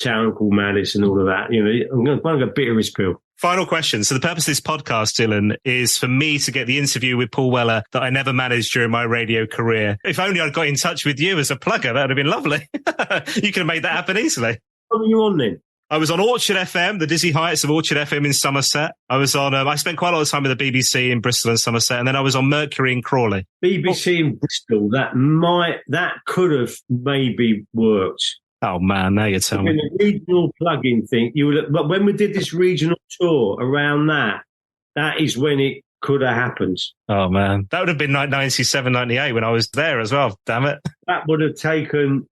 Town Called Malice and all of that, I'm going to go Bitterest Pill. Final question. So the purpose of this podcast, Dylan, is for me to get the interview with Paul Weller that I never managed during my radio career. If only I'd got in touch with you as a plugger, that would have been lovely. You could have made that happen easily. What were you on then? I was on Orchard FM, the dizzy heights of Orchard FM in Somerset. I was on, I spent quite a lot of time with the BBC in Bristol and Somerset, and then I was on Mercury in Crawley. BBC in Bristol, that could have maybe worked. Oh man, now you're telling me. The regional plug-in thing, but when we did this regional tour around that is when it could have happened. Oh man, that would have been 97, 98 when I was there as well. Damn it. That would have taken,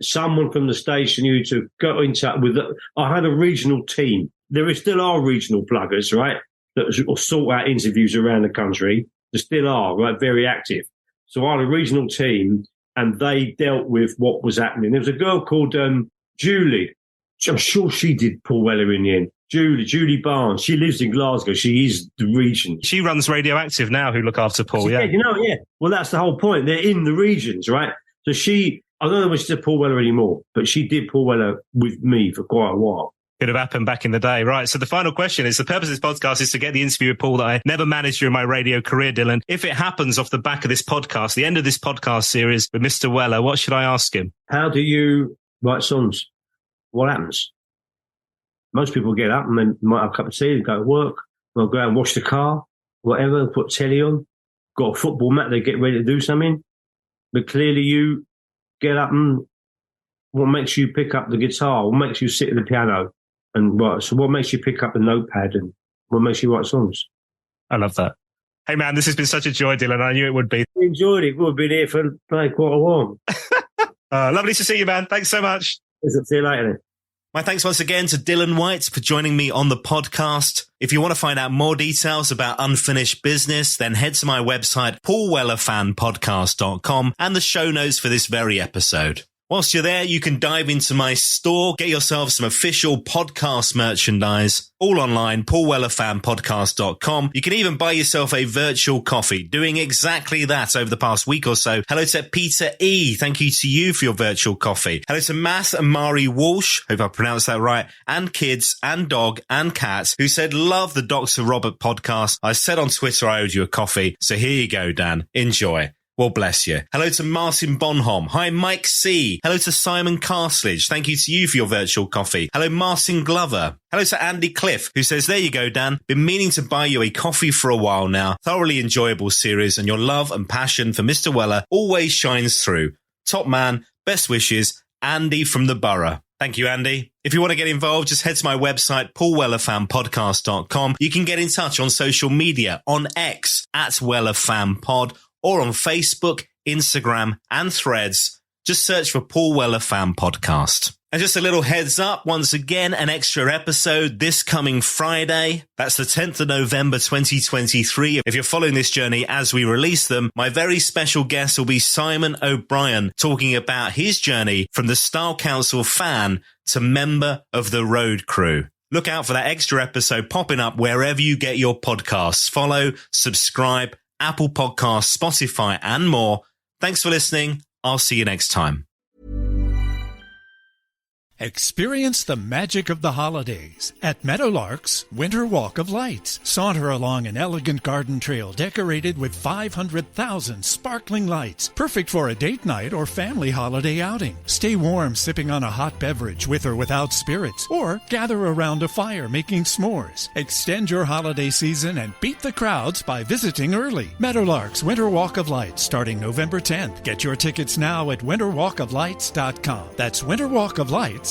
someone from the station you to go in touch with. I had a regional team. There still are regional pluggers, right? That sort out interviews around the country. There still are, right? Very active. So I had a regional team. And they dealt with what was happening. There was a girl called Julie. I'm sure she did Paul Weller in the end. Julie Barnes. She lives in Glasgow. She is the region. She runs Radioactive now, who look after Paul, yeah. Yeah. Well, that's the whole point. They're in the regions, right? So I don't know if she did Paul Weller anymore, but she did Paul Weller with me for quite a while. Could have happened back in the day. Right. So the final question is, the purpose of this podcast is to get the interview with Paul that I never managed during my radio career, Dylan. If it happens off the back of this podcast, the end of this podcast series with Mr. Weller, what should I ask him? How do you write songs? What happens? Most people get up and then might have a cup of tea and go to work. They'll go out and wash the car, whatever, put telly on. Got a football mat, they get ready to do something. But clearly you get up and what makes you pick up the guitar? What makes you sit at the piano? And what? So what makes you pick up the notepad and what makes you write songs? I love that. Hey man, this has been such a joy, Dylan. I knew it would be. I enjoyed it. We've been here for quite a while. Lovely to see you, man. Thanks so much. See you later then. My thanks once again to Dylan White for joining me on the podcast. If you want to find out more details about Unfinished Business, then head to my website, paulwellerfanpodcast.com, and the show notes for this very episode. Whilst you're there, you can dive into my store, get yourself some official podcast merchandise, all online, paulwellerfanpodcast.com. You can even buy yourself a virtual coffee, doing exactly that over the past week or so. Hello to Peter E. Thank you to you for your virtual coffee. Hello to Matt and Mari Walsh, hope I pronounced that right, and kids and dog and cat, who said, love the Dr. Robert podcast. I said on Twitter I owed you a coffee, so here you go, Dan. Enjoy. Well, bless you. Hello to Martin Bonholm. Hi, Mike C. Hello to Simon Carslidge. Thank you to you for your virtual coffee. Hello, Martin Glover. Hello to Andy Cliff, who says, there you go, Dan. Been meaning to buy you a coffee for a while now. Thoroughly enjoyable series, and your love and passion for Mr. Weller always shines through. Top man, best wishes, Andy from the Borough. Thank you, Andy. If you want to get involved, just head to my website, paulwellerfanpodcast.com. You can get in touch on social media, on X, @WellerFanPod, or on Facebook, Instagram, and Threads. Just search for Paul Weller Fan Podcast. And just a little heads up, once again, an extra episode this coming Friday. That's the 10th of November, 2023. If you're following this journey as we release them, my very special guest will be Simon O'Brien, talking about his journey from the Style Council fan to member of the road crew. Look out for that extra episode popping up wherever you get your podcasts. Follow, subscribe, Apple Podcasts, Spotify, and more. Thanks for listening. I'll see you next time. Experience the magic of the holidays at Meadowlark's Winter Walk of Lights. Saunter along an elegant garden trail decorated with 500,000 sparkling lights, perfect for a date night or family holiday outing. Stay warm sipping on a hot beverage with or without spirits, or gather around a fire making s'mores. Extend your holiday season and beat the crowds by visiting early. Meadowlark's Winter Walk of Lights starting November 10th. Get your tickets now at winterwalkoflights.com. That's winterwalkoflights.com.